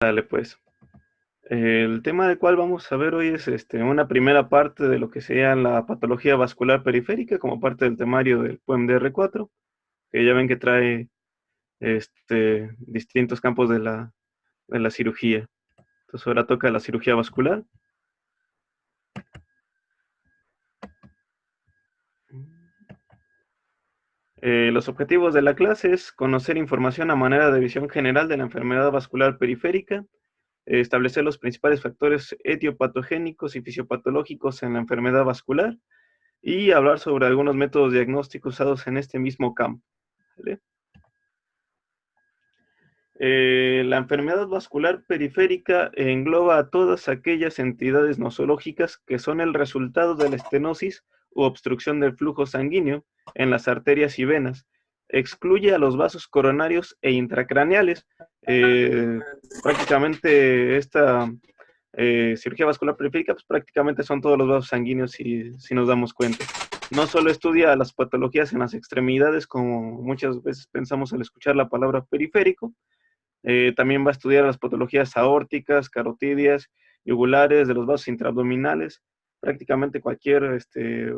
Dale, pues. El tema del cual vamos a ver hoy es una primera parte de lo que sería la patología vascular periférica como parte del temario del PUEM-DR4, que ya ven que trae distintos campos de la cirugía. Entonces ahora toca la cirugía vascular. Los objetivos de la clase es conocer información a manera de visión general de la enfermedad vascular periférica, establecer los principales factores etiopatogénicos y fisiopatológicos en la enfermedad vascular, y hablar sobre algunos métodos diagnósticos usados en este mismo campo. ¿Vale? La enfermedad vascular periférica engloba a todas aquellas entidades nosológicas que son el resultado de la estenosis u obstrucción del flujo sanguíneo en las arterias y venas. Excluye a los vasos coronarios e intracraneales. Prácticamente esta cirugía vascular periférica, pues prácticamente son todos los vasos sanguíneos si nos damos cuenta. No solo estudia las patologías en las extremidades, como muchas veces pensamos al escuchar la palabra periférico, también va a estudiar las patologías aórticas, carotidias, yugulares, de los vasos intraabdominales. Prácticamente cualquier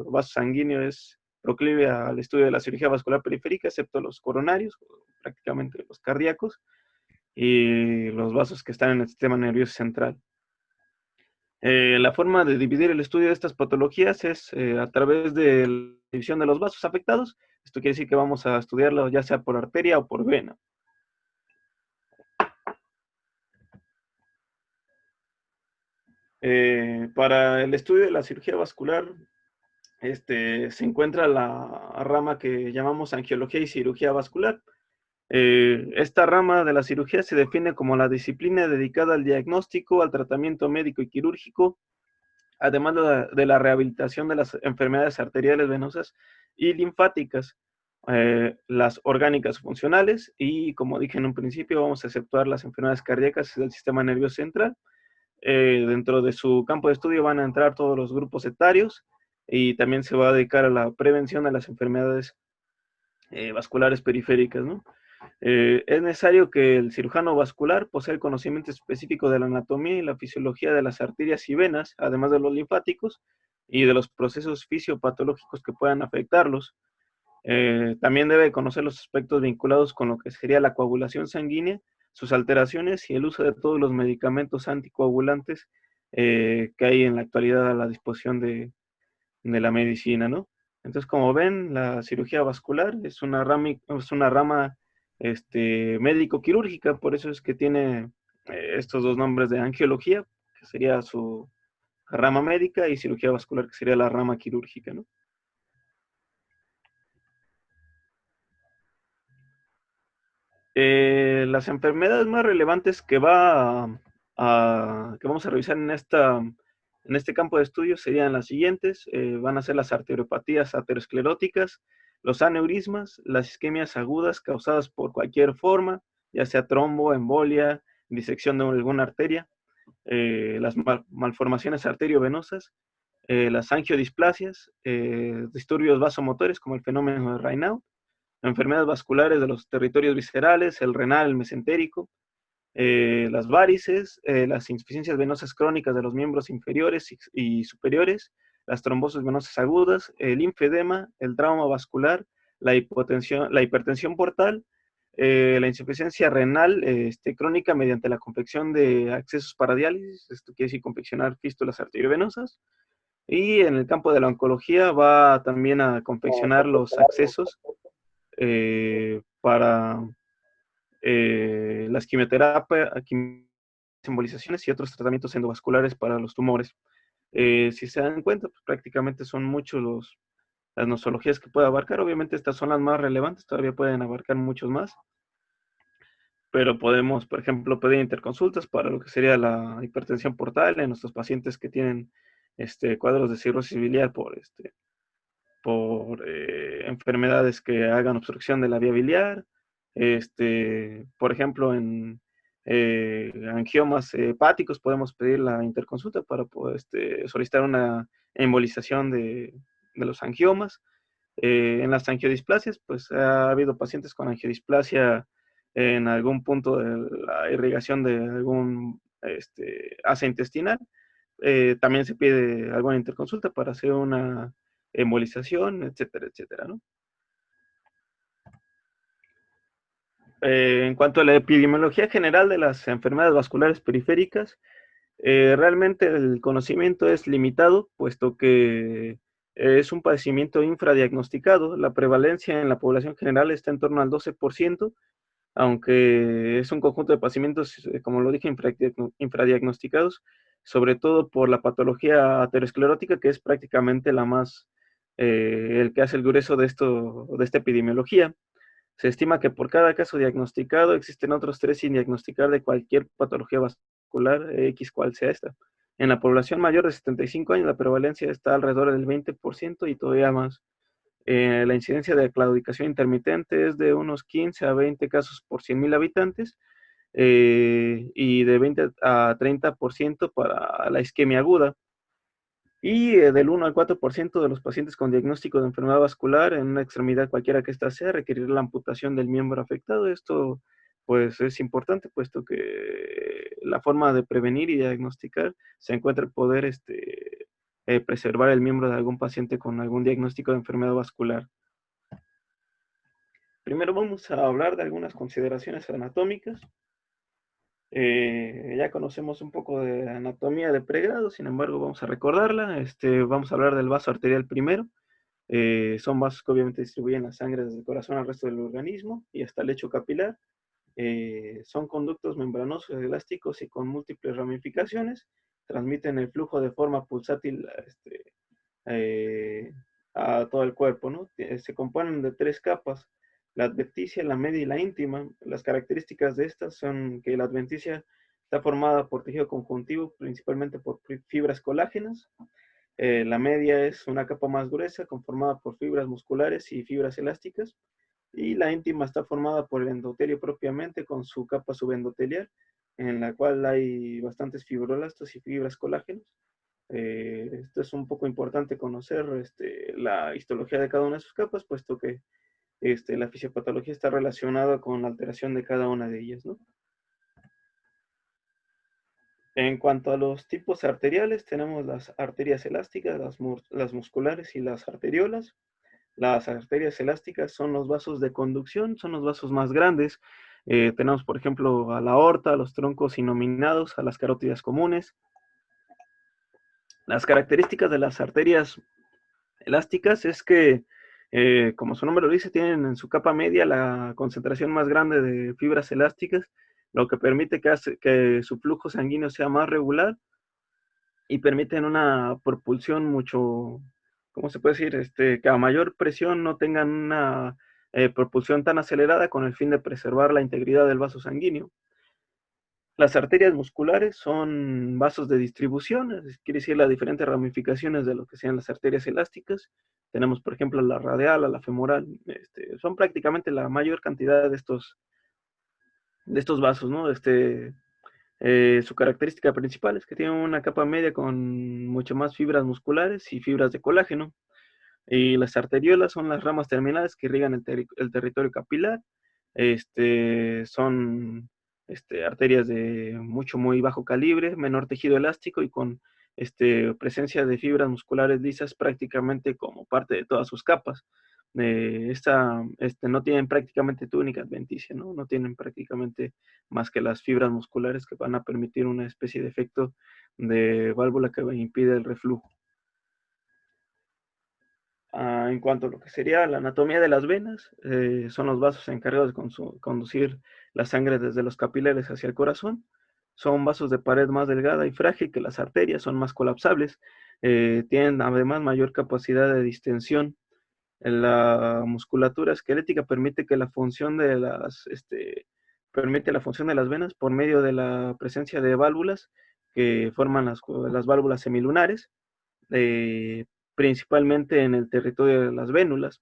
vaso sanguíneo es proclive al estudio de la cirugía vascular periférica, excepto los coronarios, prácticamente los cardíacos, y los vasos que están en el sistema nervioso central. La forma de dividir el estudio de estas patologías es a través de la división de los vasos afectados. Esto quiere decir que vamos a estudiarlo ya sea por arteria o por vena. Para el estudio de la cirugía vascular, se encuentra la rama que llamamos angiología y cirugía vascular. Esta rama de la cirugía se define como la disciplina dedicada al diagnóstico, al tratamiento médico y quirúrgico, además de la rehabilitación de las enfermedades arteriales, venosas y linfáticas, las orgánicas funcionales, y como dije en un principio, vamos a exceptuar las enfermedades cardíacas del sistema nervioso central. Dentro de su campo de estudio van a entrar todos los grupos etarios, y también se va a dedicar a la prevención de las enfermedades vasculares periféricas, ¿no? Es necesario que el cirujano vascular posea el conocimiento específico de la anatomía y la fisiología de las arterias y venas, además de los linfáticos y de los procesos fisiopatológicos que puedan afectarlos. También debe conocer los aspectos vinculados con lo que sería la coagulación sanguínea, sus alteraciones y el uso de todos los medicamentos anticoagulantes que hay en la actualidad a la disposición de la medicina, ¿no? Entonces, como ven, la cirugía vascular es una rama médico-quirúrgica, por eso es que tiene estos dos nombres de angiología, que sería su rama médica, y cirugía vascular, que sería la rama quirúrgica, ¿no? Las enfermedades más relevantes que vamos a revisar en este campo de estudio serían las siguientes. Van a ser las arteriopatías ateroscleróticas, los aneurismas, las isquemias agudas causadas por cualquier forma, ya sea trombo, embolia, disección de alguna arteria, las malformaciones arteriovenosas, las angiodisplasias, disturbios vasomotores como el fenómeno de Raynaud, enfermedades vasculares de los territorios viscerales, el renal, el mesentérico, las varices, las insuficiencias venosas crónicas de los miembros inferiores y superiores, las trombosis venosas agudas, el linfedema, el trauma vascular, la hipertensión portal, la insuficiencia renal crónica mediante la confección de accesos para diálisis, esto quiere decir confeccionar fístulas arteriovenosas, y en el campo de la oncología va también a confeccionar los accesos para las quimioterapias, embolizaciones y otros tratamientos endovasculares para los tumores. Si se dan cuenta, pues prácticamente son muchos las nosologías que puede abarcar. Obviamente estas son las más relevantes, todavía pueden abarcar muchos más, pero podemos, por ejemplo, pedir interconsultas para lo que sería la hipertensión portal en nuestros pacientes que tienen cuadros de cirrosis biliar por enfermedades que hagan obstrucción de la vía biliar, por ejemplo, en angiomas hepáticos podemos pedir la interconsulta para poder solicitar una embolización de los angiomas. En las angiodisplasias, pues ha habido pacientes con angiodisplasia en algún punto de la irrigación de algún asa intestinal. También se pide alguna interconsulta para hacer una embolización, etcétera, etcétera, ¿no? En cuanto a la epidemiología general de las enfermedades vasculares periféricas, realmente el conocimiento es limitado, puesto que es un padecimiento infradiagnosticado. La prevalencia en la población general está en torno al 12%, aunque es un conjunto de padecimientos, como lo dije, infradiagnosticados, sobre todo por la patología aterosclerótica, que es prácticamente el que hace el grueso de esta epidemiología. Se estima que por cada caso diagnosticado existen otros 3 sin diagnosticar de cualquier patología vascular, X cual sea esta. En la población mayor de 75 años, la prevalencia está alrededor del 20% y todavía más. La incidencia de claudicación intermitente es de unos 15 a 20 casos por 100.000 habitantes, y de 20 a 30% para la isquemia aguda. Y del 1 al 4% de los pacientes con diagnóstico de enfermedad vascular en una extremidad cualquiera que ésta sea requerirá la amputación del miembro afectado. Esto pues es importante, puesto que la forma de prevenir y diagnosticar se encuentra en poder preservar el miembro de algún paciente con algún diagnóstico de enfermedad vascular. Primero vamos a hablar de algunas consideraciones anatómicas. Ya conocemos un poco de anatomía de pregrado, sin embargo vamos a recordarla. Vamos a hablar del vaso arterial primero. Son vasos que obviamente distribuyen la sangre desde el corazón al resto del organismo y hasta el lecho capilar. Son conductos membranosos, elásticos y con múltiples ramificaciones. Transmiten el flujo de forma pulsátil eh, a todo el cuerpo, ¿no? Se componen de 3 capas: la adventicia, la media y la íntima. Las características de estas son que la adventicia está formada por tejido conjuntivo, principalmente por fibras colágenas. La media es una capa más gruesa, conformada por fibras musculares y fibras elásticas. Y la íntima está formada por el endotelio propiamente, con su capa subendotelial, en la cual hay bastantes fibroblastos y fibras colágenos. Esto es un poco importante conocer la histología de cada una de sus capas, puesto que la fisiopatología está relacionada con la alteración de cada una de ellas, ¿no? En cuanto a los tipos arteriales, tenemos las arterias elásticas, las musculares y las arteriolas. Las arterias elásticas son los vasos de conducción, son los vasos más grandes. Tenemos, por ejemplo, a la aorta, a los troncos inominados, a las carótidas comunes. Las características de las arterias elásticas es que, como su nombre lo dice, tienen en su capa media la concentración más grande de fibras elásticas, lo que permite que su flujo sanguíneo sea más regular y permiten una propulsión mucho, ¿cómo se puede decir? Que a mayor presión no tengan una propulsión tan acelerada, con el fin de preservar la integridad del vaso sanguíneo. Las arterias musculares son vasos de distribución, quiere decir las diferentes ramificaciones de lo que sean las arterias elásticas. Tenemos, por ejemplo, la radial, la femoral. Son prácticamente la mayor cantidad de estos vasos, ¿no? Su característica principal es que tienen una capa media con mucho más fibras musculares y fibras de colágeno. Y las arteriolas son las ramas terminales que irrigan el territorio capilar. Son arterias de muy bajo calibre, menor tejido elástico y con presencia de fibras musculares lisas prácticamente como parte de todas sus capas. No tienen prácticamente túnica adventicia, ¿no? No tienen prácticamente más que las fibras musculares que van a permitir una especie de efecto de válvula que impide el reflujo. En cuanto a lo que sería la anatomía de las venas, son los vasos encargados de conducir la sangre desde los capilares hacia el corazón. Son vasos de pared más delgada y frágil que las arterias, son más colapsables, tienen además mayor capacidad de distensión. La musculatura esquelética permite la función de las venas por medio de la presencia de válvulas que forman las válvulas semilunares, eh, principalmente en el territorio de las vénulas.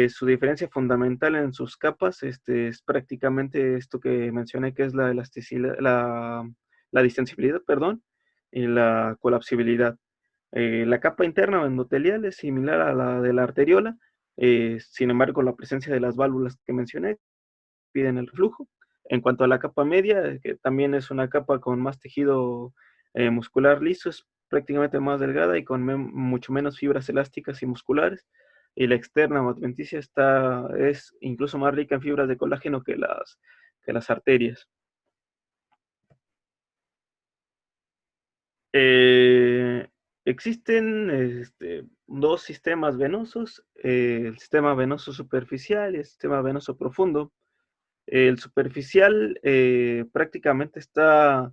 Su diferencia fundamental en sus capas es prácticamente esto que mencioné, que es la elasticidad, la distensibilidad, perdón, y la colapsibilidad. La capa interna o endotelial es similar a la de la arteriola, sin embargo, la presencia de las válvulas que mencioné impiden el reflujo. En cuanto a la capa media, que también es una capa con más tejido muscular liso, es prácticamente más delgada y con mucho menos fibras elásticas y musculares. Y la externa o adventicia es incluso más rica en fibras de colágeno que las arterias. Eh, Existen dos sistemas venosos, el sistema venoso superficial y el sistema venoso profundo. El superficial prácticamente está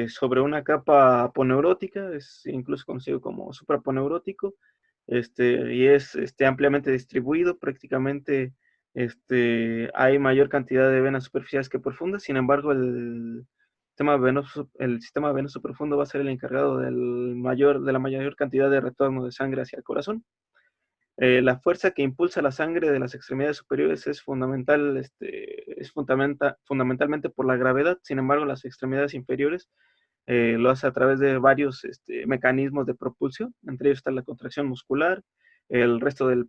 sobre una capa aponeurótica, es incluso conocido como supraponeurótico, y es ampliamente distribuido. Prácticamente hay mayor cantidad de venas superficiales que profundas. Sin embargo, el sistema venoso profundo va a ser el encargado de la mayor cantidad de retorno de sangre hacia el corazón. La fuerza que impulsa la sangre de las extremidades superiores es fundamentalmente por la gravedad. Sin embargo, las extremidades inferiores lo hace a través de varios mecanismos de propulsión. Entre ellos está la contracción muscular, el resto del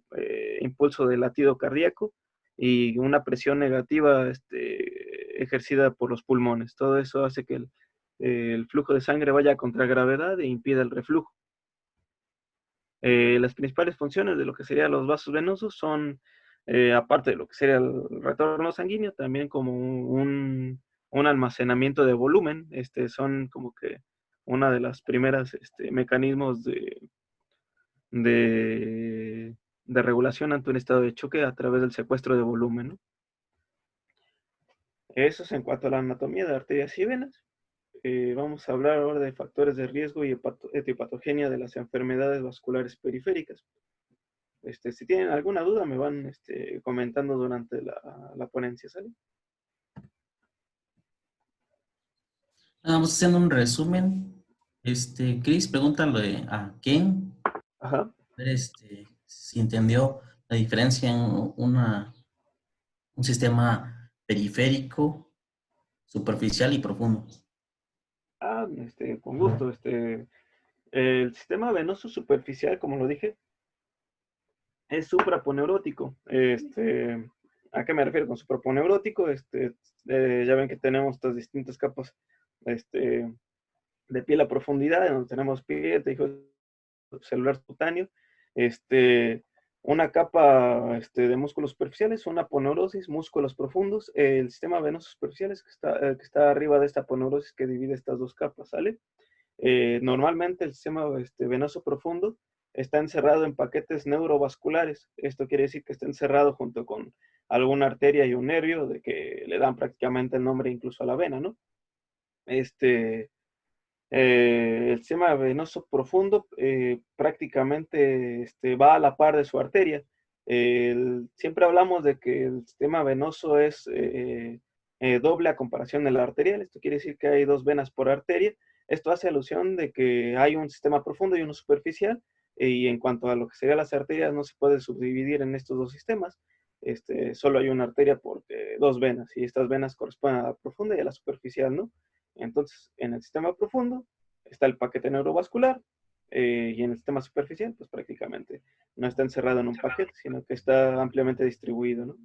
impulso del latido cardíaco y una presión negativa ejercida por los pulmones. Todo eso hace que el flujo de sangre vaya contra gravedad e impida el reflujo. Las principales funciones de lo que serían los vasos venosos son, aparte de lo que sería el retorno sanguíneo, también como un almacenamiento de volumen. Son como que una de las primeras mecanismos de, de regulación ante un estado de choque a través del secuestro de volumen, ¿no? Eso es en cuanto a la anatomía de arterias y venas. Vamos a hablar ahora de factores de riesgo y etiopatogenia de las enfermedades vasculares periféricas. Si tienen alguna duda, me van comentando durante la ponencia, ¿sale? Vamos haciendo un resumen. Chris, pregúntale a Ken, Ajá. a ver, si entendió la diferencia en un sistema periférico, superficial y profundo. Con gusto. El sistema venoso superficial, como lo dije, es supraponeurótico. ¿A qué me refiero con supraponeurótico? Ya ven que tenemos estas distintas capas este, de piel a profundidad, en donde tenemos piel, tejido celular cutáneo, este, una capa de músculos superficiales, una aponeurosis, músculos profundos. El sistema venoso superficial es que está arriba de esta aponeurosis que divide estas dos capas, ¿sale? Normalmente el sistema venoso profundo está encerrado en paquetes neurovasculares. Esto quiere decir que está encerrado junto con alguna arteria y un nervio, de que le dan prácticamente el nombre incluso a la vena, ¿no? El sistema venoso profundo prácticamente va a la par de su arteria. Siempre hablamos de que el sistema venoso es doble a comparación de la arterial. Esto quiere decir que hay dos venas por arteria. Esto hace alusión de que hay un sistema profundo y uno superficial, y en cuanto a lo que serían las arterias, no se puede subdividir en estos dos sistemas. Solo hay una arteria por dos venas, y estas venas corresponden a la profunda y a la superficial, ¿no? Entonces, en el sistema profundo está el paquete neurovascular, y en el sistema superficial, pues prácticamente no está encerrado en un paquete, sino que está ampliamente distribuido, ¿no?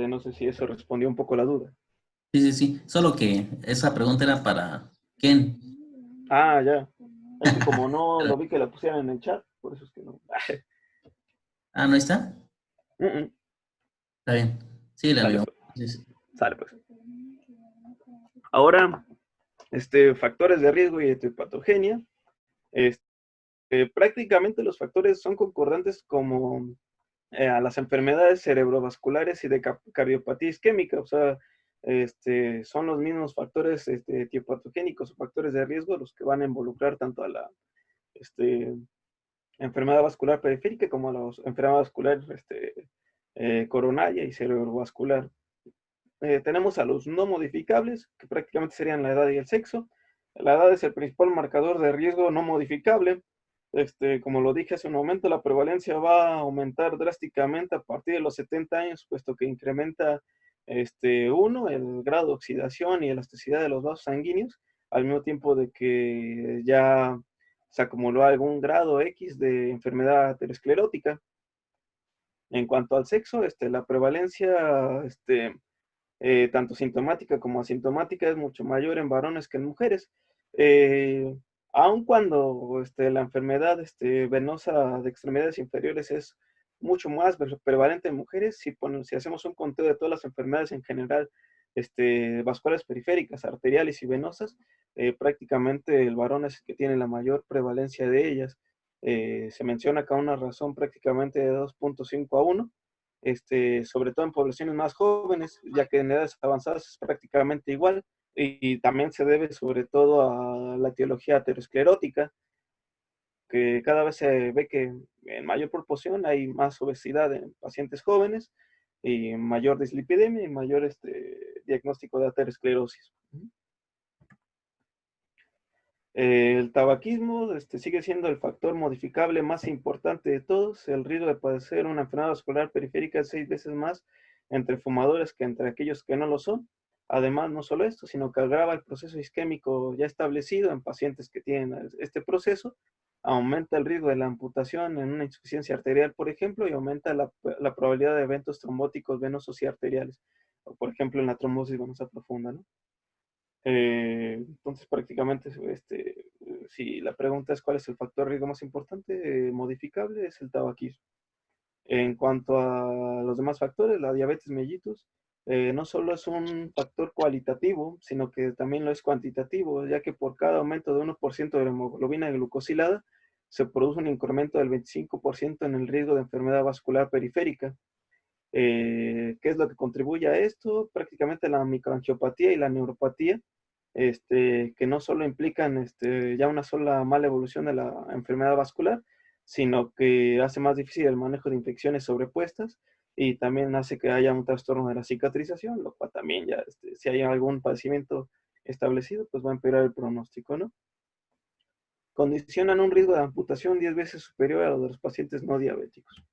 No sé si eso respondió un poco la duda. Sí, sí, sí. Solo que esa pregunta era para Ken. Ah, ya. Es que como no lo vi que la pusieran en el chat, por eso es que no. Ah, ¿no está? Mm, mm. Está bien. Sí, la Sale veo. pues, Sí, sí. sale pues. Ahora, factores de riesgo y etiopatogenia. Este, Prácticamente los factores son concordantes como a las enfermedades cerebrovasculares y de cardiopatía isquémica. O sea, son los mismos factores etiopatogénicos o factores de riesgo los que van a involucrar tanto a la este, enfermedad vascular periférica como a la enfermedad vascular coronaria y cerebrovascular. Tenemos a los no modificables, que prácticamente serían la edad y el sexo. La edad es el principal marcador de riesgo no modificable. Como lo dije hace un momento, la prevalencia va a aumentar drásticamente a partir de los 70 años, puesto que incrementa, uno, el grado de oxidación y elasticidad de los vasos sanguíneos, al mismo tiempo de que ya se acumuló algún grado X de enfermedad aterosclerótica. En cuanto al sexo, la prevalencia, tanto sintomática como asintomática, es mucho mayor en varones que en mujeres. Eh, Aun cuando la enfermedad venosa de extremidades inferiores es mucho más prevalente en mujeres, si hacemos un conteo de todas las enfermedades en general, vasculares periféricas, arteriales y venosas, prácticamente el varón es el que tiene la mayor prevalencia de ellas. Se menciona acá una razón prácticamente de 2.5 a 1, sobre todo en poblaciones más jóvenes, ya que en edades avanzadas es prácticamente igual, y también se debe sobre todo a la etiología aterosclerótica, que cada vez se ve que en mayor proporción hay más obesidad en pacientes jóvenes, y mayor dislipidemia y mayor diagnóstico de aterosclerosis. El tabaquismo sigue siendo el factor modificable más importante de todos. El riesgo de padecer una enfermedad vascular periférica es 6 veces más entre fumadores que entre aquellos que no lo son. Además, no solo esto, sino que agrava el proceso isquémico ya establecido en pacientes que tienen este proceso, aumenta el riesgo de la amputación en una insuficiencia arterial, por ejemplo, y aumenta la probabilidad de eventos trombóticos venosos y arteriales, o por ejemplo en la trombosis venosa profunda, ¿no? Entonces, prácticamente, si la pregunta es cuál es el factor de riesgo más importante, modificable, es el tabaquismo. En cuanto a los demás factores, la diabetes mellitus no solo es un factor cualitativo, sino que también lo es cuantitativo, ya que por cada aumento de 1% de la hemoglobina glucosilada, se produce un incremento del 25% en el riesgo de enfermedad vascular periférica. ¿Qué es lo que contribuye a esto? Prácticamente la microangiopatía y la neuropatía, que no solo implican ya una sola mala evolución de la enfermedad vascular, sino que hace más difícil el manejo de infecciones sobrepuestas, y también hace que haya un trastorno de la cicatrización, lo cual también ya, si hay algún padecimiento establecido, pues va a empeorar el pronóstico, ¿no? Condicionan un riesgo de amputación 10 veces superior a lo de los pacientes no diabéticos.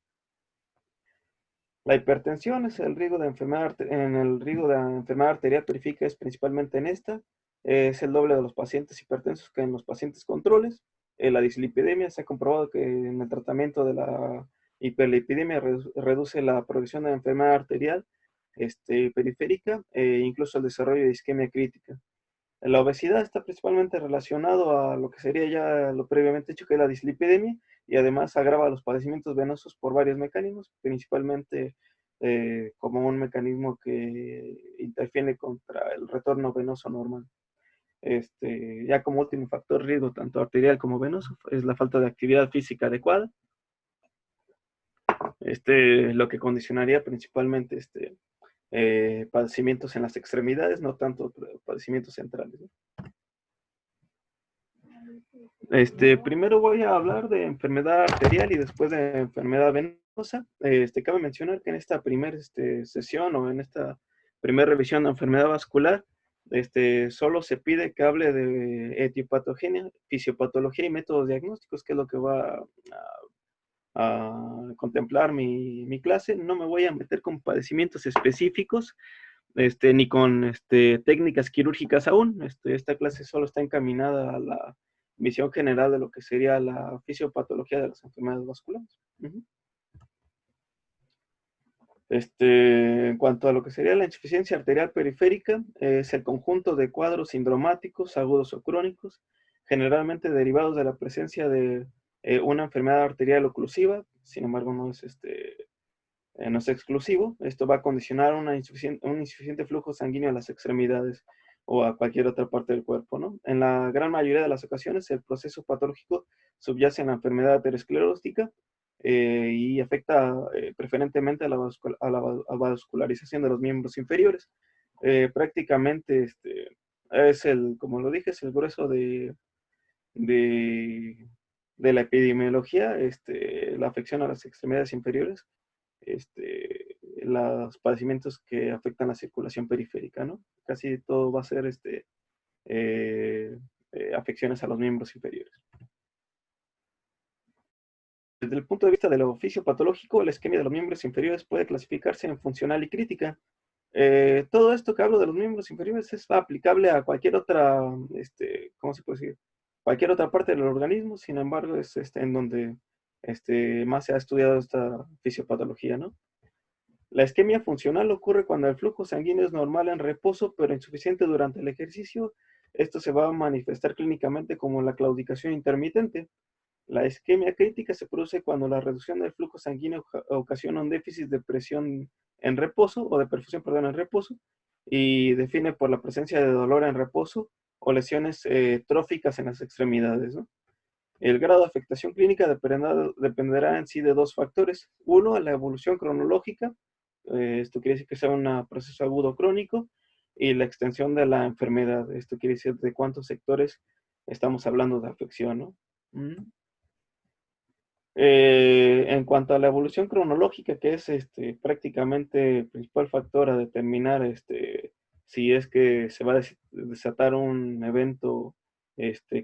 La hipertensión es el riesgo de enfermedad, en el riesgo de enfermedad arterial periférica es principalmente en esta. Es el doble de los pacientes hipertensos que en los pacientes controles. La dislipidemia se ha comprobado que en el tratamiento de la hiperlipidemia reduce la progresión de la enfermedad arterial periférica, e incluso el desarrollo de isquemia crítica. La obesidad está principalmente relacionado a lo que sería ya lo previamente dicho, que es la dislipidemia, y además agrava los padecimientos venosos por varios mecanismos, principalmente como un mecanismo que interfiere contra el retorno venoso normal. Ya como último factor riesgo, tanto arterial como venoso, es la falta de actividad física adecuada, lo que condicionaría principalmente padecimientos en las extremidades, no tanto padecimientos centrales, ¿no? Primero voy a hablar de enfermedad arterial y después de enfermedad venosa. Cabe mencionar que en esta primera sesión, o en esta primera revisión de enfermedad vascular, solo se pide que hable de etiopatogenia, fisiopatología y métodos diagnósticos, que es lo que va a contemplar mi clase. No me voy a meter con padecimientos específicos, ni con técnicas quirúrgicas aún. Esta clase solo está encaminada a la visión general de lo que sería la fisiopatología de las enfermedades vasculares. En cuanto a lo que sería la insuficiencia arterial periférica, es el conjunto de cuadros sindromáticos, agudos o crónicos, generalmente derivados de la presencia de una enfermedad arterial oclusiva. Sin embargo, no es exclusivo. Esto va a condicionar un insuficiente flujo sanguíneo a las extremidades o a cualquier otra parte del cuerpo, ¿no? En la gran mayoría de las ocasiones, el proceso patológico subyace en la enfermedad aterosclerótica, y afecta preferentemente a la vascularización de los miembros inferiores. Prácticamente como lo dije, es el grueso de, de la epidemiología, la afección a las extremidades inferiores, los padecimientos que afectan la circulación periférica, ¿no? Casi todo va a ser eh, afecciones a los miembros inferiores. Desde el punto de vista del oficio patológico, la isquemia de los miembros inferiores puede clasificarse en funcional y crítica. Todo esto que hablo de los miembros inferiores es aplicable a cualquier otra, ¿cómo se puede decir? Cualquier otra parte del organismo. Sin embargo, es en donde más se ha estudiado esta fisiopatología, ¿no? La isquemia funcional ocurre cuando el flujo sanguíneo es normal en reposo, pero insuficiente durante el ejercicio. Esto se va a manifestar clínicamente como la claudicación intermitente. La isquemia crítica se produce cuando la reducción del flujo sanguíneo ocasiona un déficit de presión en reposo, o de perfusión, perdón, en reposo, y define por la presencia de dolor en reposo o lesiones tróficas en las extremidades, ¿no? El grado de afectación clínica dependerá en sí de dos factores. Uno, la evolución cronológica, esto quiere decir que sea un proceso agudo crónico, y la extensión de la enfermedad, esto quiere decir de cuántos sectores estamos hablando de afección, ¿no? En cuanto a la evolución cronológica, que es prácticamente el principal factor a determinar si es que se va a desatar un evento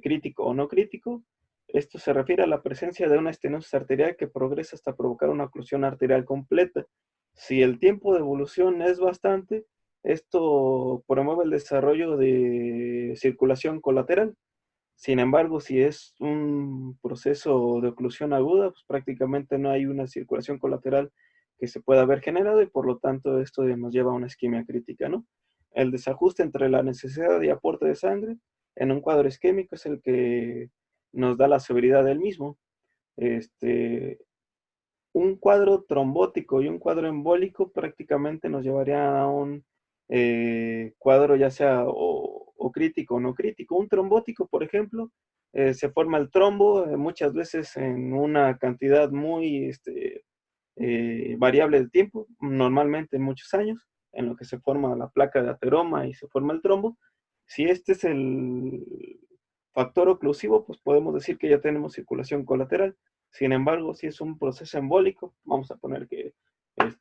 crítico o no crítico, esto se refiere a la presencia de una estenosis arterial que progresa hasta provocar una oclusión arterial completa. Si el tiempo de evolución es bastante, esto promueve el desarrollo de circulación colateral. Sin embargo, si es un proceso de oclusión aguda, pues prácticamente no hay una circulación colateral que se pueda haber generado, y por lo tanto esto nos lleva a una isquemia crítica, ¿no? El desajuste entre la necesidad de aporte de sangre en un cuadro isquémico es el que nos da la severidad del mismo. Este, un cuadro trombótico y un cuadro embólico prácticamente nos llevaría a un cuadro ya sea o crítico o no crítico. Un trombótico, por ejemplo, se forma el trombo muchas veces en una cantidad muy variable de tiempo, normalmente en muchos años, en lo que se forma la placa de ateroma y se forma el trombo. Si este es el factor oclusivo, pues podemos decir que ya tenemos circulación colateral. Sin embargo, si es un proceso embólico, vamos a poner que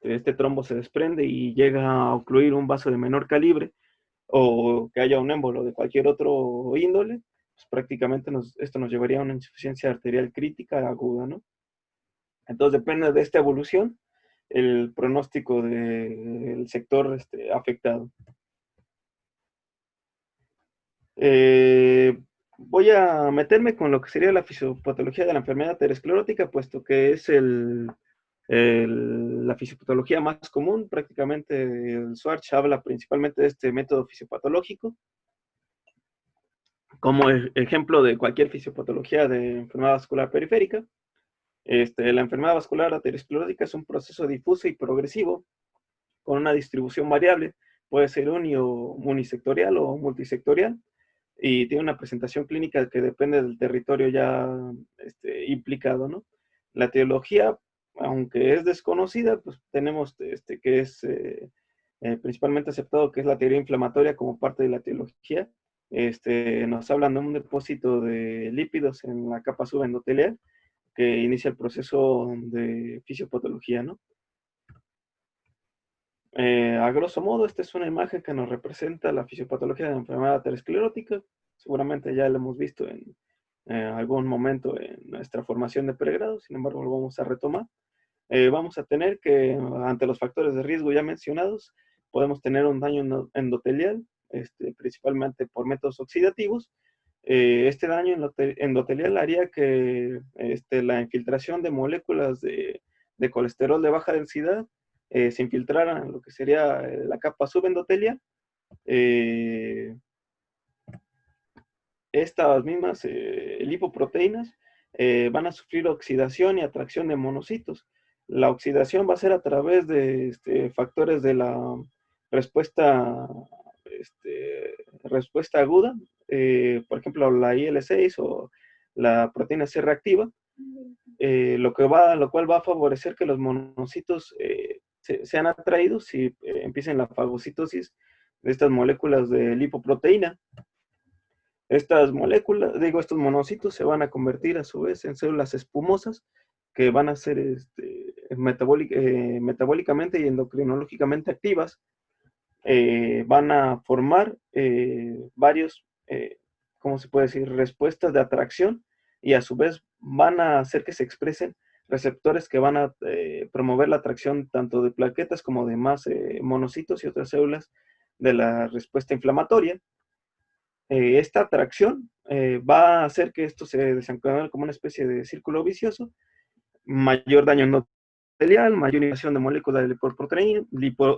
este trombo se desprende y llega a ocluir un vaso de menor calibre, o que haya un émbolo de cualquier otro índole, pues prácticamente esto nos llevaría a una insuficiencia arterial crítica aguda, ¿no? Entonces depende de esta evolución el pronóstico del sector afectado. Voy a meterme con lo que sería la fisiopatología de la enfermedad aterosclerótica, puesto que es la fisiopatología más común. Prácticamente el Schwartz habla principalmente de este método fisiopatológico como ejemplo de cualquier fisiopatología de enfermedad vascular periférica. La enfermedad vascular aterosclerótica es un proceso difuso y progresivo con una distribución variable, puede ser unisectorial o multisectorial, y tiene una presentación clínica que depende del territorio ya implicado, ¿no? La etiología, aunque es desconocida, pues tenemos que es principalmente aceptado que es la teoría inflamatoria como parte de la etiología. Nos hablan de un depósito de lípidos en la capa subendotelial que inicia el proceso de fisiopatología, ¿no? A grosso modo, esta es una imagen que nos representa la fisiopatología de la enfermedad aterosclerótica. Seguramente ya la hemos visto en algún momento en nuestra formación de pregrado, sin embargo lo vamos a retomar. Vamos a tener que, ante los factores de riesgo ya mencionados, podemos tener un daño endotelial, principalmente por métodos oxidativos. Este daño endotelial haría que la infiltración de moléculas de colesterol de baja densidad se infiltrara en lo que sería la capa subendotelial. Estas mismas lipoproteínas van a sufrir oxidación y atracción de monocitos. La oxidación va a ser a través de factores de la respuesta, respuesta aguda, por ejemplo, la IL-6 o la proteína C reactiva, lo cual va a favorecer que los monocitos sean atraídos y empiecen la fagocitosis de estas moléculas de lipoproteína. Estas moléculas, estos monocitos se van a convertir a su vez en células espumosas que van a ser metabólicamente y endocrinológicamente activas. Van a formar varios, ¿cómo se puede decir?, respuestas de atracción, y a su vez van a hacer que se expresen receptores que van a promover la atracción tanto de plaquetas como de más monocitos y otras células de la respuesta inflamatoria. Esta atracción va a hacer que esto se desencadene como una especie de círculo vicioso, mayor daño endotelial, mayor inhibición de moléculas de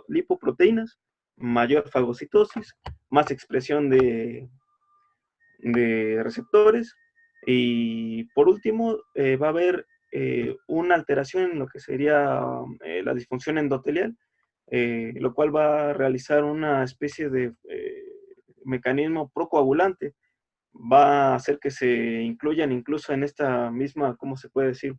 lipoproteínas, mayor fagocitosis, más expresión de receptores y por último va a haber una alteración en lo que sería la disfunción endotelial, lo cual va a realizar una especie de mecanismo procoagulante, va a hacer que se incluyan incluso en esta misma, ¿cómo se puede decir?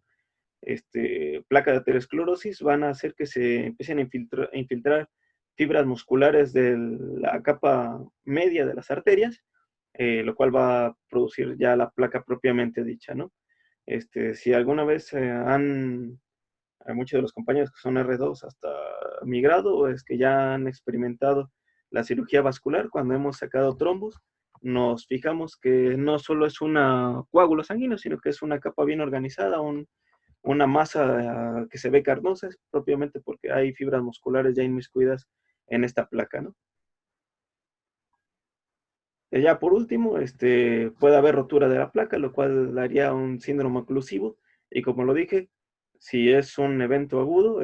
Placa de aterosclerosis, van a hacer que se empiecen a infiltrar fibras musculares de la capa media de las arterias, lo cual va a producir ya la placa propiamente dicha, ¿no? Si alguna vez hay muchos de los compañeros que son R2 hasta migrado, es que ya han experimentado la cirugía vascular, cuando hemos sacado trombos, nos fijamos que no solo es una coágulo sanguíneo, sino que es una capa bien organizada, una masa que se ve carnosa, es propiamente porque hay fibras musculares ya inmiscuidas en esta placa, ¿no? Ya por último, puede haber rotura de la placa, lo cual daría un síndrome oclusivo. Y como lo dije, si es un evento agudo,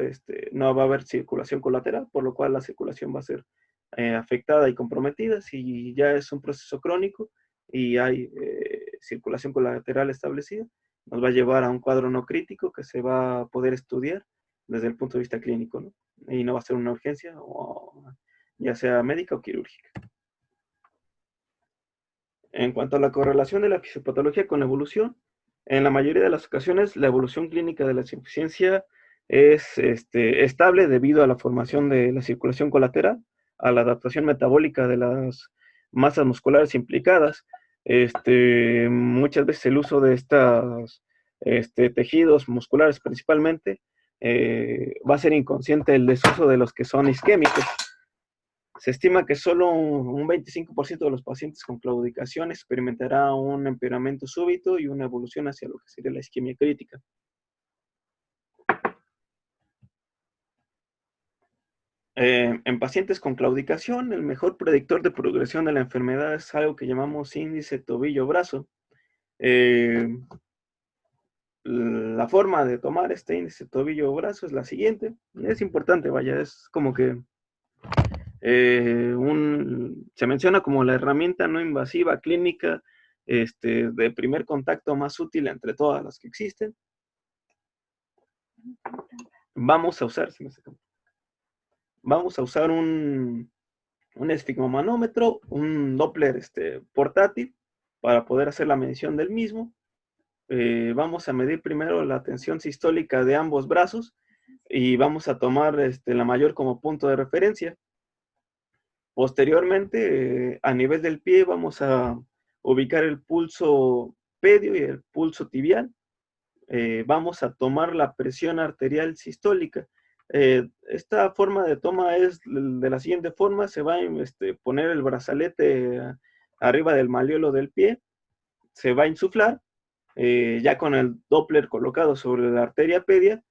no va a haber circulación colateral, por lo cual la circulación va a ser afectada y comprometida. Si ya es un proceso crónico y hay circulación colateral establecida, nos va a llevar a un cuadro no crítico que se va a poder estudiar desde el punto de vista clínico, ¿no? Y no va a ser una urgencia, ya sea médica o quirúrgica. En cuanto a la correlación de la fisiopatología con la evolución, en la mayoría de las ocasiones la evolución clínica de la insuficiencia es estable debido a la formación de la circulación colateral, a la adaptación metabólica de las masas musculares implicadas. Muchas veces el uso de estos tejidos musculares principalmente va a ser inconsciente el desuso de los que son isquémicos. Se estima que solo un 25% de los pacientes con claudicación experimentará un empeoramiento súbito y una evolución hacia lo que sería la isquemia crítica. En pacientes con claudicación, el mejor predictor de progresión de la enfermedad es algo que llamamos índice tobillo-brazo. La forma de tomar este índice tobillo-brazo es la siguiente. Es importante, vaya, es como que se menciona como la herramienta no invasiva clínica de primer contacto más útil entre todas las que existen. Vamos a usar, un esfigmomanómetro, un Doppler portátil para poder hacer la medición del mismo. Vamos a medir primero la tensión sistólica de ambos brazos y vamos a tomar la mayor como punto de referencia. Posteriormente, a nivel del pie, vamos a ubicar el pulso pedio y el pulso tibial. Vamos a tomar la presión arterial sistólica. Esta forma de toma es de la siguiente forma: se va a poner el brazalete arriba del maleolo del pie, se va a insuflar, ya con el Doppler colocado sobre la arteria pedia.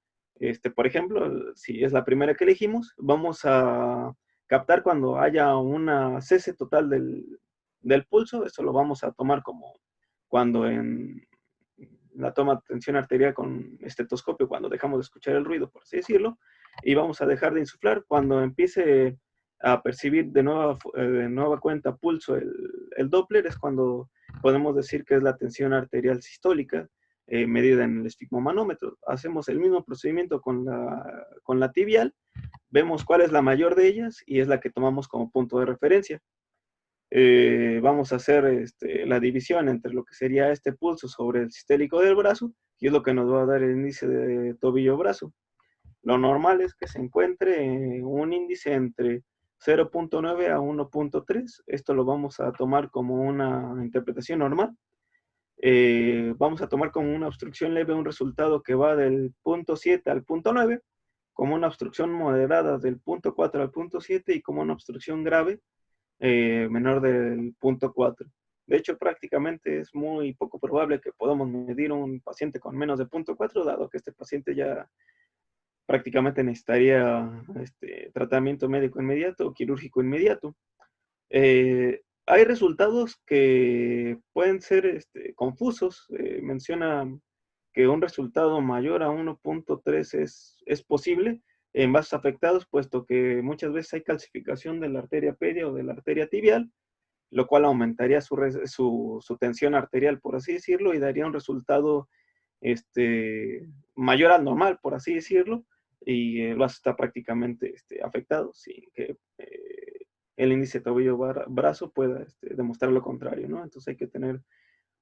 Por ejemplo, si es la primera que elegimos, vamos a captar cuando haya una cese total del pulso. Eso lo vamos a tomar como cuando en la toma de tensión arterial con estetoscopio, cuando dejamos de escuchar el ruido, por así decirlo, y vamos a dejar de insuflar cuando empiece a percibir de nueva cuenta pulso el Doppler, es cuando podemos decir que es la tensión arterial sistólica medida en el esfigmomanómetro. Hacemos el mismo procedimiento con la tibial, vemos cuál es la mayor de ellas y es la que tomamos como punto de referencia. Vamos a hacer la división entre lo que sería este pulso sobre el sistélico del brazo, y es lo que nos va a dar el índice de tobillo-brazo. Lo normal es que se encuentre un índice entre 0.9 a 1.3. Esto lo vamos a tomar como una interpretación normal. Vamos a tomar como una obstrucción leve un resultado que va del punto 7 al punto 9, como una obstrucción moderada del punto 4 al punto 7 y como una obstrucción grave menor del punto 4. De hecho, prácticamente es muy poco probable que podamos medir un paciente con menos de punto 4, dado que este paciente ya prácticamente necesitaría tratamiento médico inmediato o quirúrgico inmediato. Hay resultados que pueden ser confusos. Menciona que un resultado mayor a 1.3 es posible en vasos afectados, puesto que muchas veces hay calcificación de la arteria pedia o de la arteria tibial, lo cual aumentaría su tensión arterial, por así decirlo, y daría un resultado mayor al normal, por así decirlo, y el vaso está prácticamente afectado, sin que el índice tobillo-brazo pueda demostrar lo contrario, ¿no? Entonces hay que tener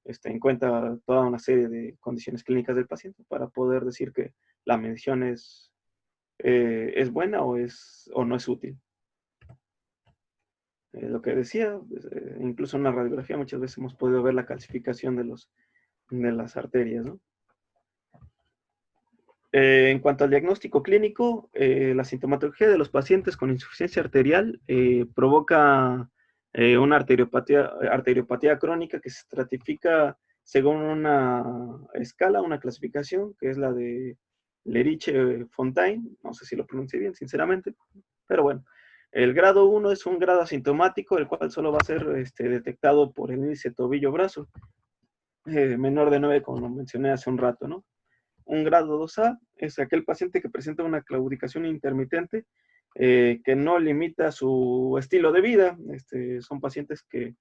en cuenta toda una serie de condiciones clínicas del paciente para poder decir que la medición es buena o no es útil. Lo que decía, pues, incluso en una radiografía muchas veces hemos podido ver la calcificación de las arterias, ¿no? En cuanto al diagnóstico clínico, la sintomatología de los pacientes con insuficiencia arterial provoca una arteriopatía crónica que se estratifica según una escala, una clasificación, que es la de Leriche-Fontaine, no sé si lo pronuncié bien, sinceramente, pero bueno. El grado 1 es un grado asintomático, el cual solo va a ser detectado por el índice tobillo-brazo, menor de 9, como lo mencioné hace un rato, ¿no? Un grado 2A es aquel paciente que presenta una claudicación intermitente que no limita su estilo de vida. Son pacientes que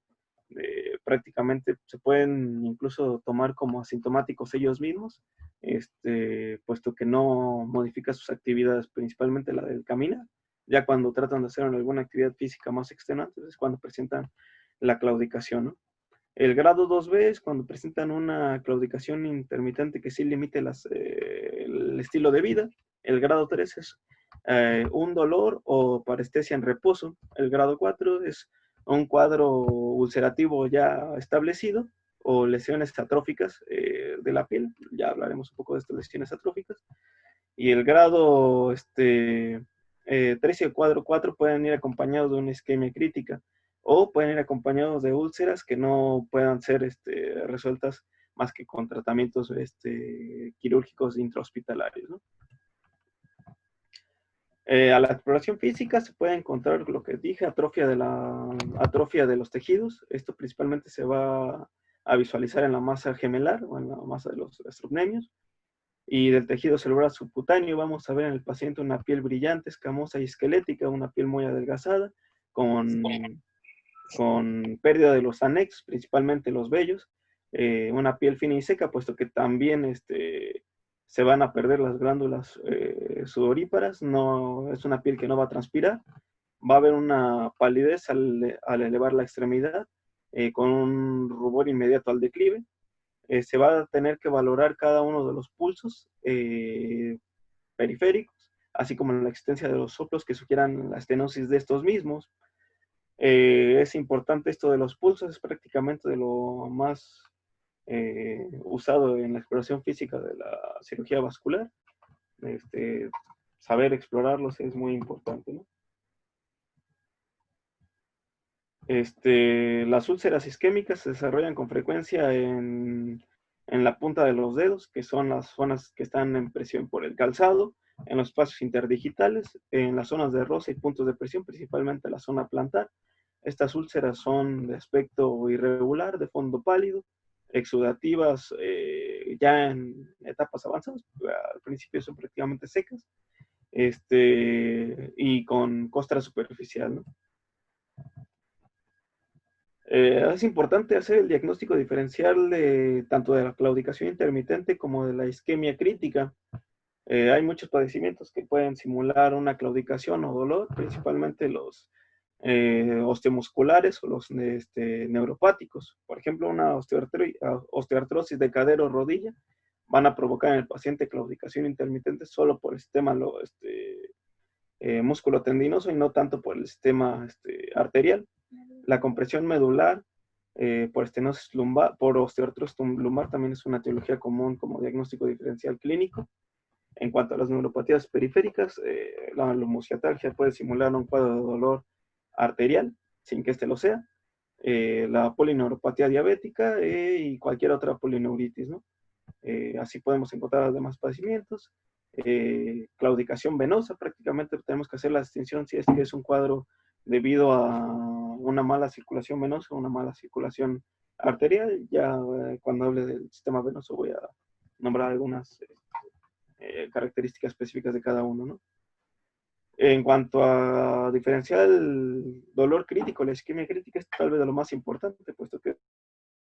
prácticamente se pueden incluso tomar como asintomáticos ellos mismos, puesto que no modifica sus actividades, principalmente la del caminar. Ya cuando tratan de hacer alguna actividad física más extenuante es cuando presentan la claudicación, ¿no? El grado 2B es cuando presentan una claudicación intermitente que sí limite el estilo de vida. El grado 3 es un dolor o parestesia en reposo. El grado 4 es un cuadro ulcerativo ya establecido o lesiones atróficas de la piel. Ya hablaremos un poco de estas lesiones atróficas. Y el grado 3 y el cuadro 4 pueden ir acompañados de una isquemia crítica o pueden ir acompañados de úlceras que no puedan ser resueltas más que con tratamientos quirúrgicos intrahospitalarios, ¿no? A la exploración física se puede encontrar lo que dije, atrofia de los tejidos. Esto principalmente se va a visualizar en la masa gemelar o en la masa de los gastrocnemios. Y del tejido celular subcutáneo vamos a ver en el paciente una piel brillante, escamosa y esquelética, una piel muy adelgazada, con pérdida de los anexos, principalmente los vellos, una piel fina y seca, puesto que también se van a perder las glándulas sudoríparas, no, es una piel que no va a transpirar, va a haber una palidez al elevar la extremidad, con un rubor inmediato al declive. Se va a tener que valorar cada uno de los pulsos periféricos, así como la existencia de los soplos que sugieran la estenosis de estos mismos. Es importante esto de los pulsos, es prácticamente de lo más usado en la exploración física de la cirugía vascular. Saber explorarlos es muy importante, ¿no? Las úlceras isquémicas se desarrollan con frecuencia en la punta de los dedos, que son las zonas que están en presión por el calzado, en los espacios interdigitales, en las zonas de roce y puntos de presión, principalmente la zona plantar. Estas úlceras son de aspecto irregular, de fondo pálido, exudativas ya en etapas avanzadas, al principio son prácticamente secas, y con costra superficial, ¿no? Es importante hacer el diagnóstico diferencial tanto de la claudicación intermitente como de la isquemia crítica. Hay muchos padecimientos que pueden simular una claudicación o dolor, principalmente los osteomusculares o los neuropáticos. Por ejemplo, una osteoartrosis de cadera o rodilla van a provocar en el paciente claudicación intermitente solo por el sistema músculo tendinoso y no tanto por el sistema arterial. La compresión medular por estenosis lumbar, por osteoartrosis lumbar también es una etiología común como diagnóstico diferencial clínico. En cuanto a las neuropatías periféricas, la lumosiatalgia puede simular un cuadro de dolor arterial, sin que este lo sea. La polineuropatía diabética y cualquier otra polineuritis, ¿no? Así podemos encontrar los demás padecimientos. Claudicación venosa, prácticamente tenemos que hacer la distinción si es que es un cuadro debido a una mala circulación venosa o una mala circulación arterial. Ya cuando hable del sistema venoso voy a nombrar algunas características específicas de cada uno, ¿no? En cuanto a diferenciar el dolor crítico, la isquemia crítica es tal vez de lo más importante, puesto que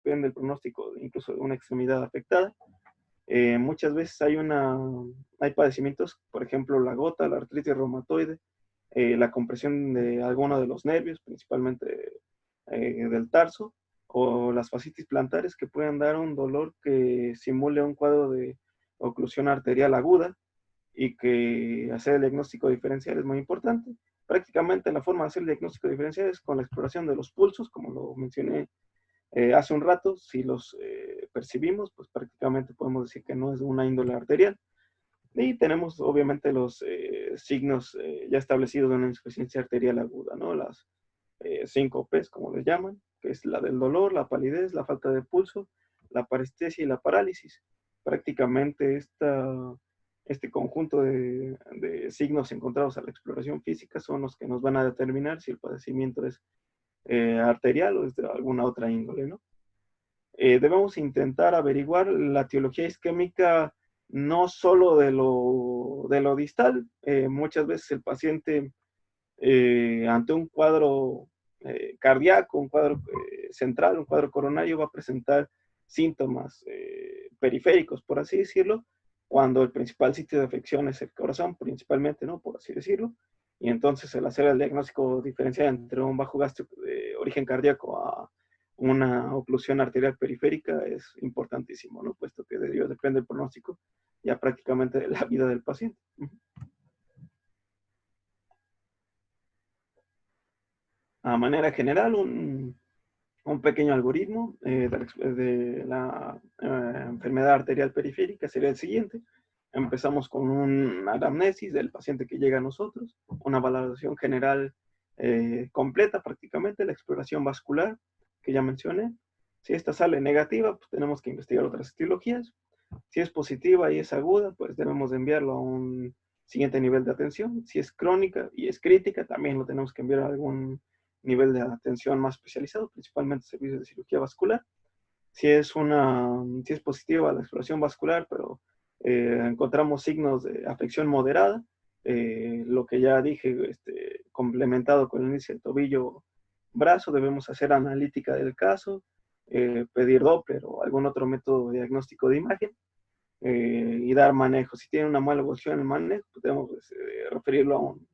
depende del pronóstico incluso de una extremidad afectada. Muchas veces hay padecimientos, por ejemplo, la gota, la artritis reumatoide, la compresión de alguno de los nervios, principalmente del tarso, o las fascitis plantares, que pueden dar un dolor que simule un cuadro de oclusión arterial aguda, y que hacer el diagnóstico diferencial es muy importante. Prácticamente la forma de hacer el diagnóstico diferencial es con la exploración de los pulsos, como lo mencioné hace un rato. Si los percibimos, pues prácticamente podemos decir que no es una índole arterial. Y tenemos obviamente los signos ya establecidos de una insuficiencia arterial aguda, ¿no? Las 5 P's, como les llaman, que es la del dolor, la palidez, la falta de pulso, la parestesia y la parálisis. Prácticamente este conjunto de signos encontrados a la exploración física son los que nos van a determinar si el padecimiento es arterial o es de alguna otra índole, ¿no? Debemos intentar averiguar la etiología isquémica no solo de lo distal. Muchas veces el paciente ante un cuadro cardíaco, un cuadro central, un cuadro coronario, va a presentar síntomas periféricos, por así decirlo, cuando el principal sitio de afección es el corazón, principalmente, ¿no? Por así decirlo. Y entonces el hacer el diagnóstico diferencial entre un bajo gástrico de origen cardíaco a una oclusión arterial periférica es importantísimo, ¿no? Puesto que de ello depende el pronóstico ya prácticamente de la vida del paciente. A manera general, un pequeño algoritmo de la enfermedad arterial periférica sería el siguiente. Empezamos con una anamnesis del paciente que llega a nosotros, una valoración general completa prácticamente, la exploración vascular que ya mencioné. Si esta sale negativa, pues tenemos que investigar otras etiologías. Si es positiva y es aguda, pues debemos de enviarlo a un siguiente nivel de atención. Si es crónica y es crítica, también lo tenemos que enviar a algún nivel de atención más especializado, principalmente servicios de cirugía vascular. Si es positiva la exploración vascular, pero encontramos signos de afección moderada, lo que ya dije, complementado con el índice del tobillo-brazo, debemos hacer analítica del caso, pedir Doppler o algún otro método de diagnóstico de imagen y dar manejo. Si tiene una mala evolución en el manejo, podemos referirlo a un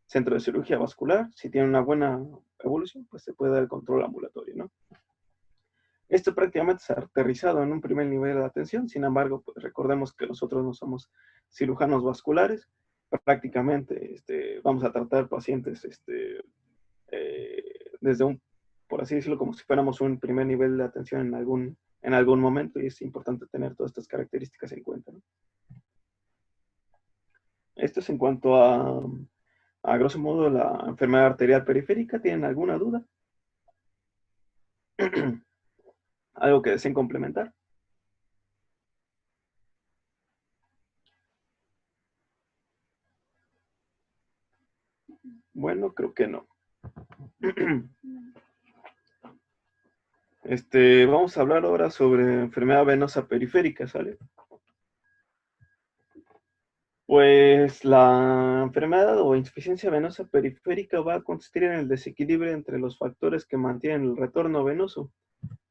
centro de cirugía vascular. Si tiene una buena evolución, pues se puede dar el control ambulatorio, ¿no? Esto prácticamente se ha aterrizado en un primer nivel de atención. Sin embargo, pues recordemos que nosotros no somos cirujanos vasculares. Prácticamente vamos a tratar pacientes desde por así decirlo, como si fuéramos un primer nivel de atención en algún momento, y es importante tener todas estas características en cuenta, ¿no? Esto es en cuanto a grosso modo, la enfermedad arterial periférica. ¿Tienen alguna duda? ¿Algo que deseen complementar? Bueno, creo que no. Vamos a hablar ahora sobre enfermedad venosa periférica, ¿sale? Pues la enfermedad o insuficiencia venosa periférica va a consistir en el desequilibrio entre los factores que mantienen el retorno venoso.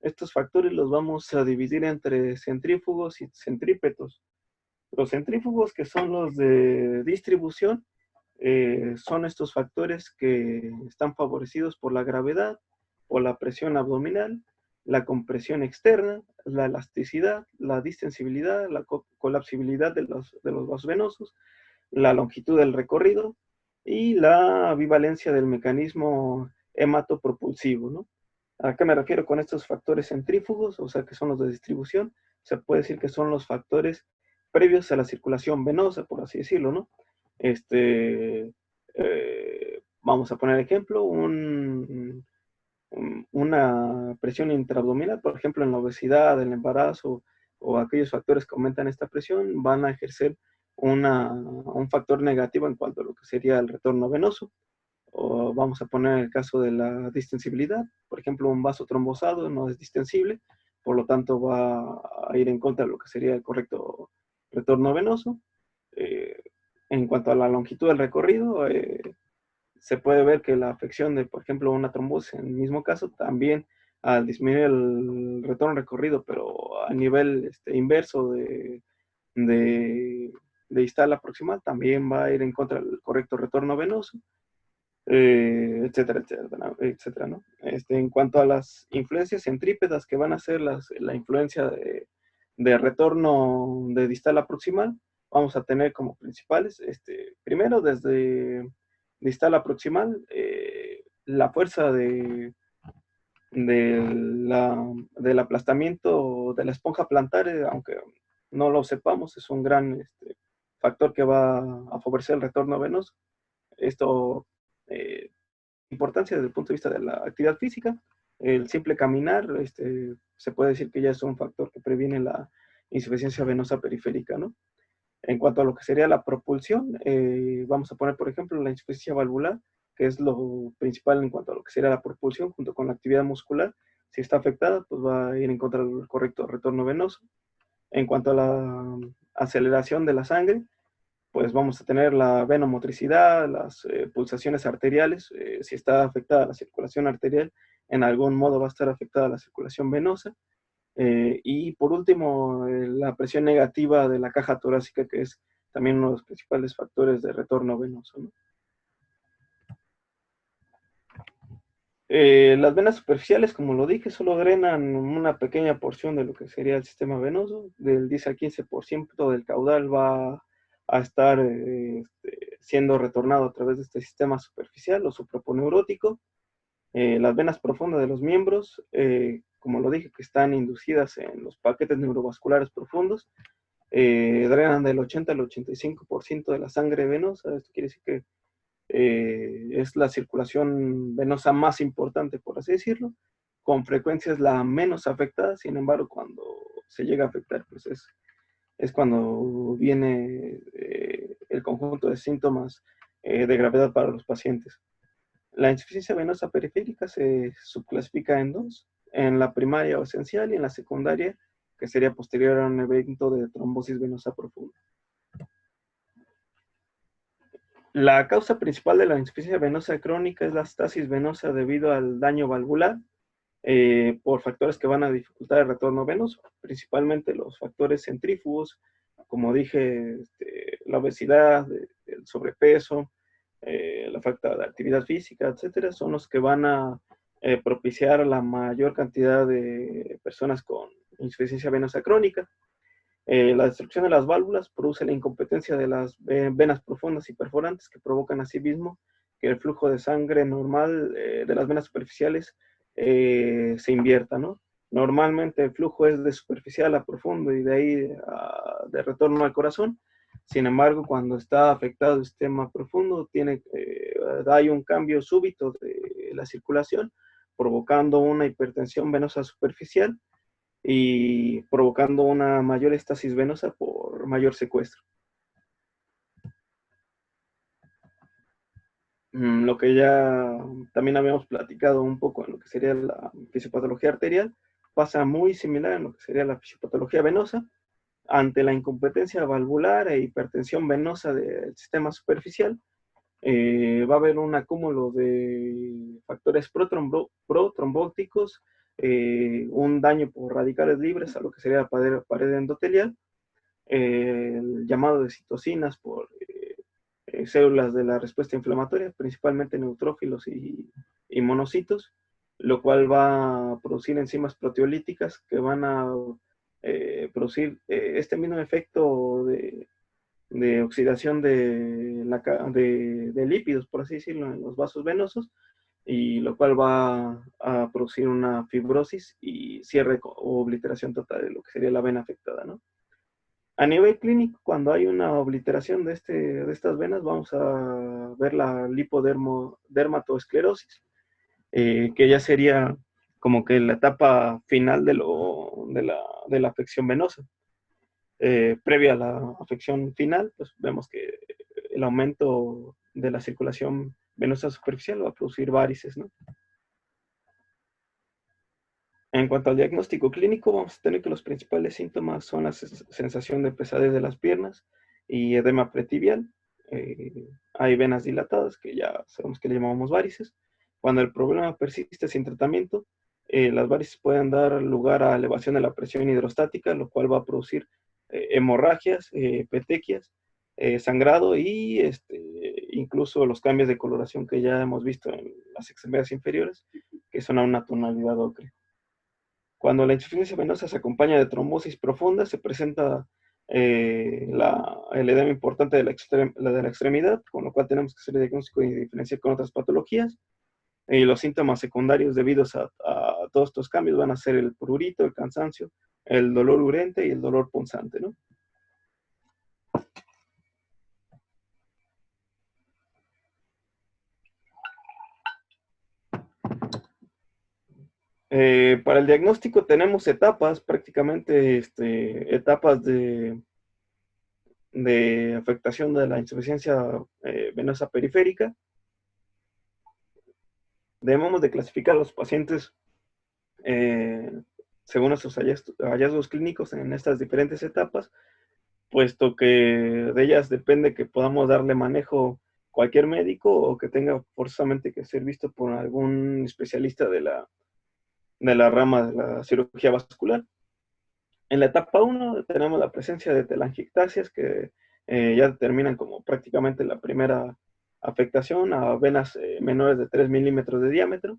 Estos factores los vamos a dividir entre centrífugos y centrípetos. Los centrífugos, que son los de distribución, son estos factores que están favorecidos por la gravedad, por la presión abdominal, la compresión externa, la elasticidad, la distensibilidad, la colapsibilidad de los vasos venosos, la longitud del recorrido y la bivalencia del mecanismo hematopropulsivo, ¿no? ¿A qué me refiero con estos factores centrífugos? O sea, que son los de distribución. Se puede decir que son los factores previos a la circulación venosa, por así decirlo, ¿no? Vamos a poner ejemplo, una presión intraabdominal, por ejemplo, en la obesidad, en el embarazo, o aquellos factores que aumentan esta presión, van a ejercer un factor negativo en cuanto a lo que sería el retorno venoso. O vamos a poner el caso de la distensibilidad. Por ejemplo, un vaso trombosado no es distensible, por lo tanto va a ir en contra de lo que sería el correcto retorno venoso. En cuanto a la longitud del recorrido, se puede ver que la afección de, por ejemplo, una trombosis en el mismo caso, también al disminuir el retorno recorrido, pero a nivel inverso de, de distal proximal, también va a ir en contra del correcto retorno venoso, etcétera, etcétera, etcétera, ¿no? En cuanto a las influencias centrípetas que van a ser la influencia de retorno de distal proximal, vamos a tener como principales, primero desde distal proximal, la fuerza del aplastamiento de la esponja plantar, aunque no lo sepamos, es un gran factor que va a favorecer el retorno venoso. Esto, importancia desde el punto de vista de la actividad física, el simple caminar, se puede decir que ya es un factor que previene la insuficiencia venosa periférica, ¿no? En cuanto a lo que sería la propulsión, vamos a poner, por ejemplo, la insuficiencia valvular, que es lo principal en cuanto a lo que sería la propulsión, junto con la actividad muscular. Si está afectada, pues va a ir en contra del correcto retorno venoso. En cuanto a la aceleración de la sangre, pues vamos a tener la venomotricidad, las pulsaciones arteriales. Si está afectada la circulación arterial, en algún modo va a estar afectada la circulación venosa. Y por último, la presión negativa de la caja torácica, que es también uno de los principales factores de retorno venoso, ¿no? Las venas superficiales, como lo dije, solo drenan una pequeña porción de lo que sería el sistema venoso. Del 10 al 15% del caudal va a estar siendo retornado a través de este sistema superficial o supraponeurótico. Las venas profundas de los miembros, como lo dije, que están inducidas en los paquetes neurovasculares profundos, drenan del 80 al 85% de la sangre venosa. Esto quiere decir que es la circulación venosa más importante, por así decirlo. Con frecuencia es la menos afectada, sin embargo, cuando se llega a afectar, pues es cuando viene el conjunto de síntomas de gravedad para los pacientes. La insuficiencia venosa periférica se subclasifica en dos, en la primaria o esencial y en la secundaria, que sería posterior a un evento de trombosis venosa profunda. La causa principal de la insuficiencia venosa crónica es la estasis venosa debido al daño valvular por factores que van a dificultar el retorno venoso, principalmente los factores centrífugos, como dije, la obesidad, el sobrepeso, la falta de actividad física, etcétera, son los que van a propiciar la mayor cantidad de personas con insuficiencia venosa crónica. La destrucción de las válvulas produce la incompetencia de las venas profundas y perforantes, que provocan asimismo que el flujo de sangre normal de las venas superficiales se invierta, ¿no? Normalmente el flujo es de superficial a profundo y de ahí de retorno al corazón. Sin embargo, cuando está afectado el sistema profundo, hay un cambio súbito de la circulación, provocando una hipertensión venosa superficial y provocando una mayor estasis venosa por mayor secuestro. Lo que ya también habíamos platicado un poco en lo que sería la fisiopatología arterial, pasa muy similar en lo que sería la fisiopatología venosa. Ante la incompetencia valvular e hipertensión venosa del sistema superficial, va a haber un acúmulo de factores protrombóticos, un daño por radicales libres a lo que sería la pared endotelial, el llamado de citocinas por células de la respuesta inflamatoria, principalmente neutrófilos y monocitos, lo cual va a producir enzimas proteolíticas que van a producir este mismo efecto de oxidación de lípidos, por así decirlo, en los vasos venosos, y lo cual va a producir una fibrosis y cierre o obliteración total de lo que sería la vena afectada, ¿no? A nivel clínico, cuando hay una obliteración de estas venas, vamos a ver la lipodermatoesclerosis, que ya sería como que la etapa final de la afección venosa. Previa a la afección final, pues vemos que el aumento de la circulación venosa superficial va a producir varices, ¿no? En cuanto al diagnóstico clínico, vamos a tener que los principales síntomas son la sensación de pesadez de las piernas y edema pretibial. Hay venas dilatadas, que ya sabemos que le llamamos varices. Cuando el problema persiste sin tratamiento, las varices pueden dar lugar a elevación de la presión hidrostática, lo cual va a producir hemorragias, petequias, sangrado y incluso los cambios de coloración que ya hemos visto en las extremidades inferiores, que son a una tonalidad ocre. Cuando la insuficiencia venosa se acompaña de trombosis profunda, se presenta el edema importante de la extremidad, con lo cual tenemos que hacer el diagnóstico y diferenciar con otras patologías. Y los síntomas secundarios debidos a todos estos cambios van a ser el prurito, el cansancio, el dolor urente y el dolor punzante, ¿no? Para el diagnóstico tenemos etapas, prácticamente etapas de afectación de la insuficiencia venosa periférica. Debemos de clasificar a los pacientes eh, según nuestros hallazgos clínicos en estas diferentes etapas, puesto que de ellas depende que podamos darle manejo cualquier médico o que tenga forzosamente que ser visto por algún especialista de la rama de la cirugía vascular. En la etapa 1 tenemos la presencia de telangiectasias que ya determinan como prácticamente la primera afectación a venas menores de 3 milímetros de diámetro.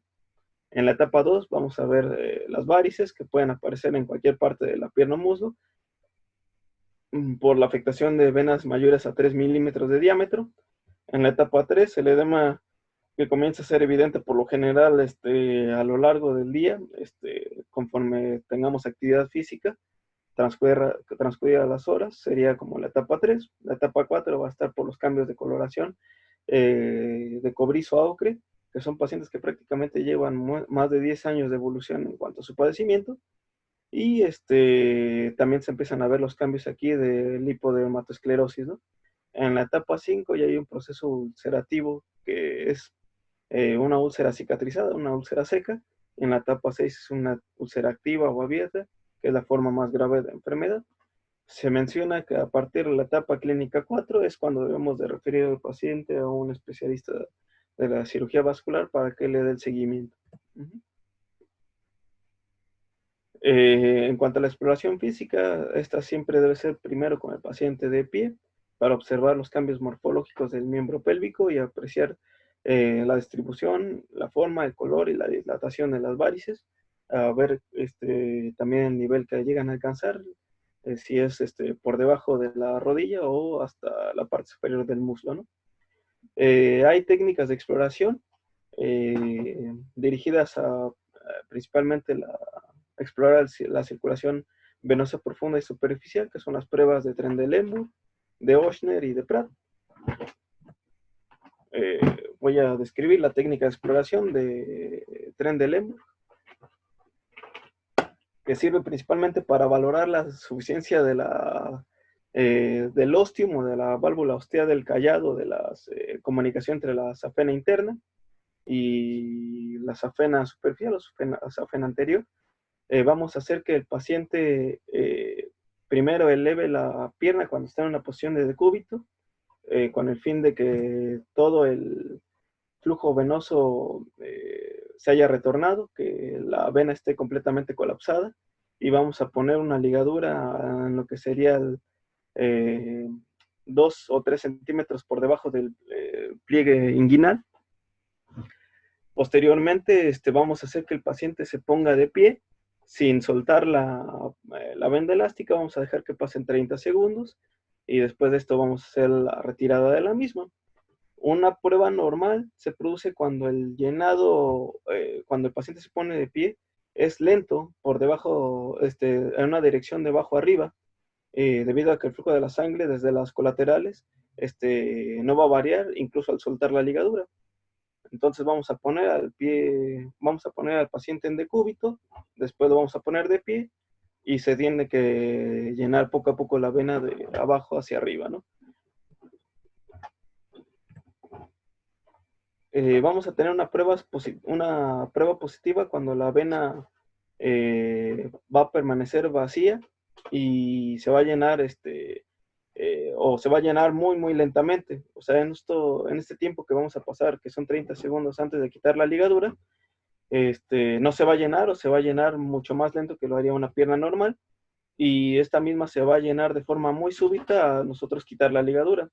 En la etapa 2 vamos a ver las varices que pueden aparecer en cualquier parte de la pierna o muslo por la afectación de venas mayores a 3 milímetros de diámetro. En la etapa 3 el edema que comienza a ser evidente por lo general a lo largo del día, conforme tengamos actividad física, transcurridas las horas, sería como la etapa 3. La etapa 4 va a estar por los cambios de coloración de cobrizo a ocre, que son pacientes que prácticamente llevan más de 10 años de evolución en cuanto a su padecimiento. Y también se empiezan a ver los cambios aquí de lipodermatosclerosis, ¿no? En la etapa 5 ya hay un proceso ulcerativo que es una úlcera cicatrizada, una úlcera seca. En la etapa 6 es una úlcera activa o abierta, que es la forma más grave de la enfermedad. Se menciona que a partir de la etapa clínica 4 es cuando debemos de referir al paciente a un especialista de la cirugía vascular para que le dé el seguimiento. En cuanto a la exploración física, esta siempre debe ser primero con el paciente de pie para observar los cambios morfológicos del miembro pélvico y apreciar la distribución, la forma, el color y la dilatación de las varices, a ver también el nivel que llegan a alcanzar, si es por debajo de la rodilla o hasta la parte superior del muslo, ¿no? Hay técnicas de exploración dirigidas a principalmente explorar la circulación venosa profunda y superficial, que son las pruebas de Trendelenburg, de Ochsner y de Pratt. Voy a describir la técnica de exploración de Trendelenburg, que sirve principalmente para valorar la suficiencia del ostium o de la válvula ostea del callado, de la comunicación entre la safena interna y la safena superficial o la safena anterior. Vamos a hacer que el paciente primero eleve la pierna cuando está en una posición de decúbito, con el fin de que todo el flujo venoso se haya retornado, que la vena esté completamente colapsada, y vamos a poner una ligadura en lo que sería 2 o 3 centímetros por debajo del pliegue inguinal. Posteriormente vamos a hacer que el paciente se ponga de pie sin soltar la venda elástica. Vamos a dejar que pasen 30 segundos y después de esto vamos a hacer la retirada de la misma. Una prueba normal se produce cuando el llenado, cuando el paciente se pone de pie, es lento por debajo, en una dirección de abajo arriba, debido a que el flujo de la sangre desde las colaterales no va a variar incluso al soltar la ligadura. Entonces vamos a poner al paciente en decúbito, después lo vamos a poner de pie y se tiene que llenar poco a poco la vena de abajo hacia arriba, ¿no? Vamos a tener una prueba positiva cuando la vena va a permanecer vacía y se va a llenar o se va a llenar muy, muy lentamente. O sea, en este tiempo que vamos a pasar, que son 30 segundos antes de quitar la ligadura, no se va a llenar o se va a llenar mucho más lento que lo haría una pierna normal. Y esta misma se va a llenar de forma muy súbita a nosotros quitar la ligadura.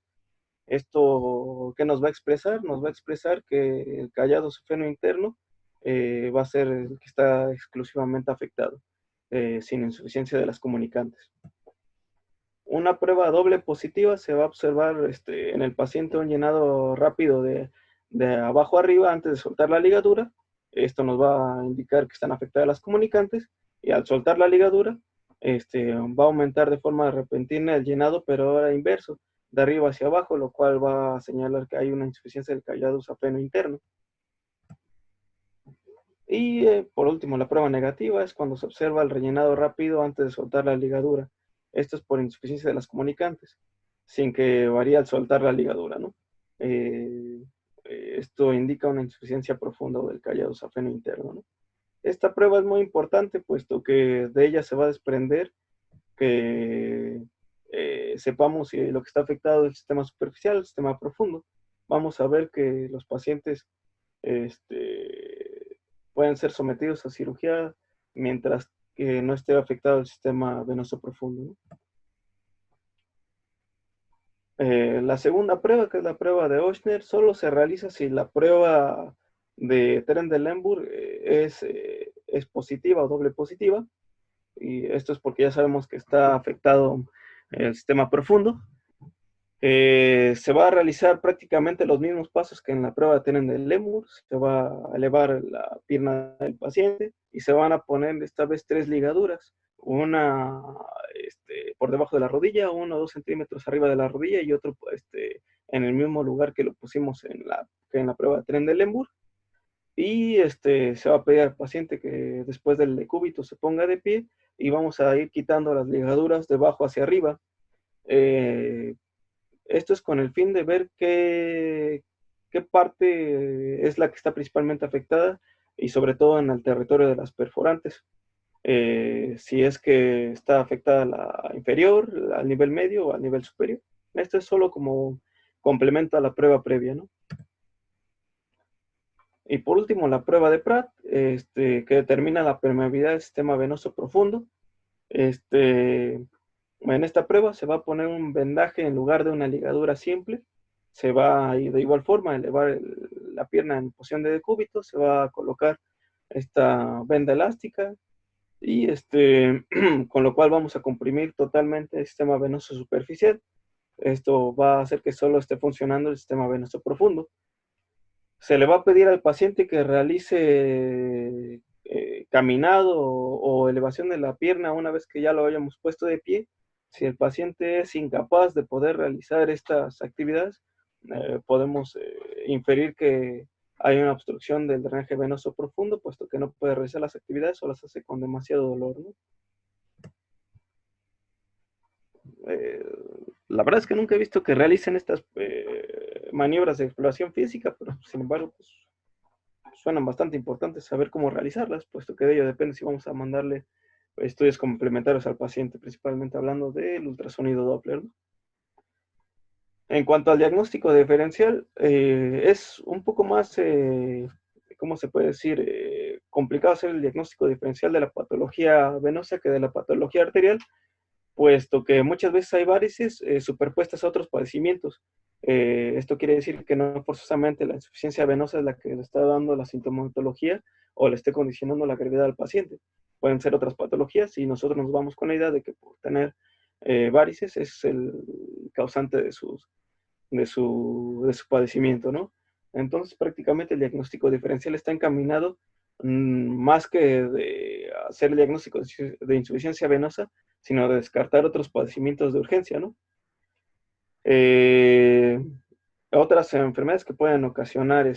¿Esto qué nos va a expresar? Nos va a expresar que el callado sufreno interno va a ser el que está exclusivamente afectado, sin insuficiencia de las comunicantes. Una prueba doble positiva se va a observar en el paciente un llenado rápido de abajo arriba antes de soltar la ligadura. Esto nos va a indicar que están afectadas las comunicantes y al soltar la ligadura va a aumentar de forma repentina el llenado, pero ahora inverso, de arriba hacia abajo, lo cual va a señalar que hay una insuficiencia del callado safeno interno. Y por último, la prueba negativa es cuando se observa el rellenado rápido antes de soltar la ligadura. Esto es por insuficiencia de las comunicantes, sin que varíe al soltar la ligadura, ¿no? Esto indica una insuficiencia profunda del callado safeno interno, ¿no? Esta prueba es muy importante, puesto que de ella se va a desprender que sepamos si lo que está afectado es el sistema superficial o el sistema profundo. Vamos a ver que los pacientes pueden ser sometidos a cirugía mientras que no esté afectado el sistema venoso profundo, ¿no? La segunda prueba, que es la prueba de Ochsner, solo se realiza si la prueba de Trendelenburg es positiva o doble positiva. Y esto es porque ya sabemos que está afectado el sistema profundo. Se va a realizar prácticamente los mismos pasos que en la prueba de Trendelenburg. Se va a elevar la pierna del paciente y se van a poner esta vez 3 ligaduras. Una por debajo de la rodilla, 1 o 2 centímetros arriba de la rodilla y otro en el mismo lugar que lo pusimos en la prueba de Trendelenburg. Y se va a pedir al paciente que después del decúbito se ponga de pie y vamos a ir quitando las ligaduras de abajo hacia arriba. Esto es con el fin de ver qué parte es la que está principalmente afectada y sobre todo en el territorio de las perforantes. Si es que está afectada la inferior, al nivel medio o al nivel superior. Esto es solo como complemento a la prueba previa, ¿no? Y por último, la prueba de Pratt, que determina la permeabilidad del sistema venoso profundo. En esta prueba se va a poner un vendaje en lugar de una ligadura simple. Se va a ir de igual forma a elevar la pierna en posición de decúbito. Se va a colocar esta venda elástica y con lo cual vamos a comprimir totalmente el sistema venoso superficial. Esto va a hacer que solo esté funcionando el sistema venoso profundo. Se le va a pedir al paciente que realice caminado o elevación de la pierna una vez que ya lo hayamos puesto de pie. Si el paciente es incapaz de poder realizar estas actividades, podemos inferir que hay una obstrucción del drenaje venoso profundo, puesto que no puede realizar las actividades o las hace con demasiado dolor, ¿no? La verdad es que nunca he visto que realicen estas maniobras de exploración física, pero sin embargo, pues, suenan bastante importantes saber cómo realizarlas, puesto que de ello depende si vamos a mandarle estudios complementarios al paciente, principalmente hablando del ultrasonido Doppler, ¿no? En cuanto al diagnóstico diferencial, es un poco más, ¿cómo se puede decir? Complicado hacer el diagnóstico diferencial de la patología venosa que de la patología arterial, puesto que muchas veces hay varices superpuestas a otros padecimientos. Esto quiere decir que no forzosamente la insuficiencia venosa es la que le está dando la sintomatología o le esté condicionando la gravedad al paciente. Pueden ser otras patologías y nosotros nos vamos con la idea de que por tener varices es el causante de su padecimiento, ¿no? Entonces prácticamente el diagnóstico diferencial está encaminado más que de hacer el diagnóstico de insuficiencia venosa, sino de descartar otros padecimientos de urgencia, ¿no? Otras enfermedades que pueden ocasionar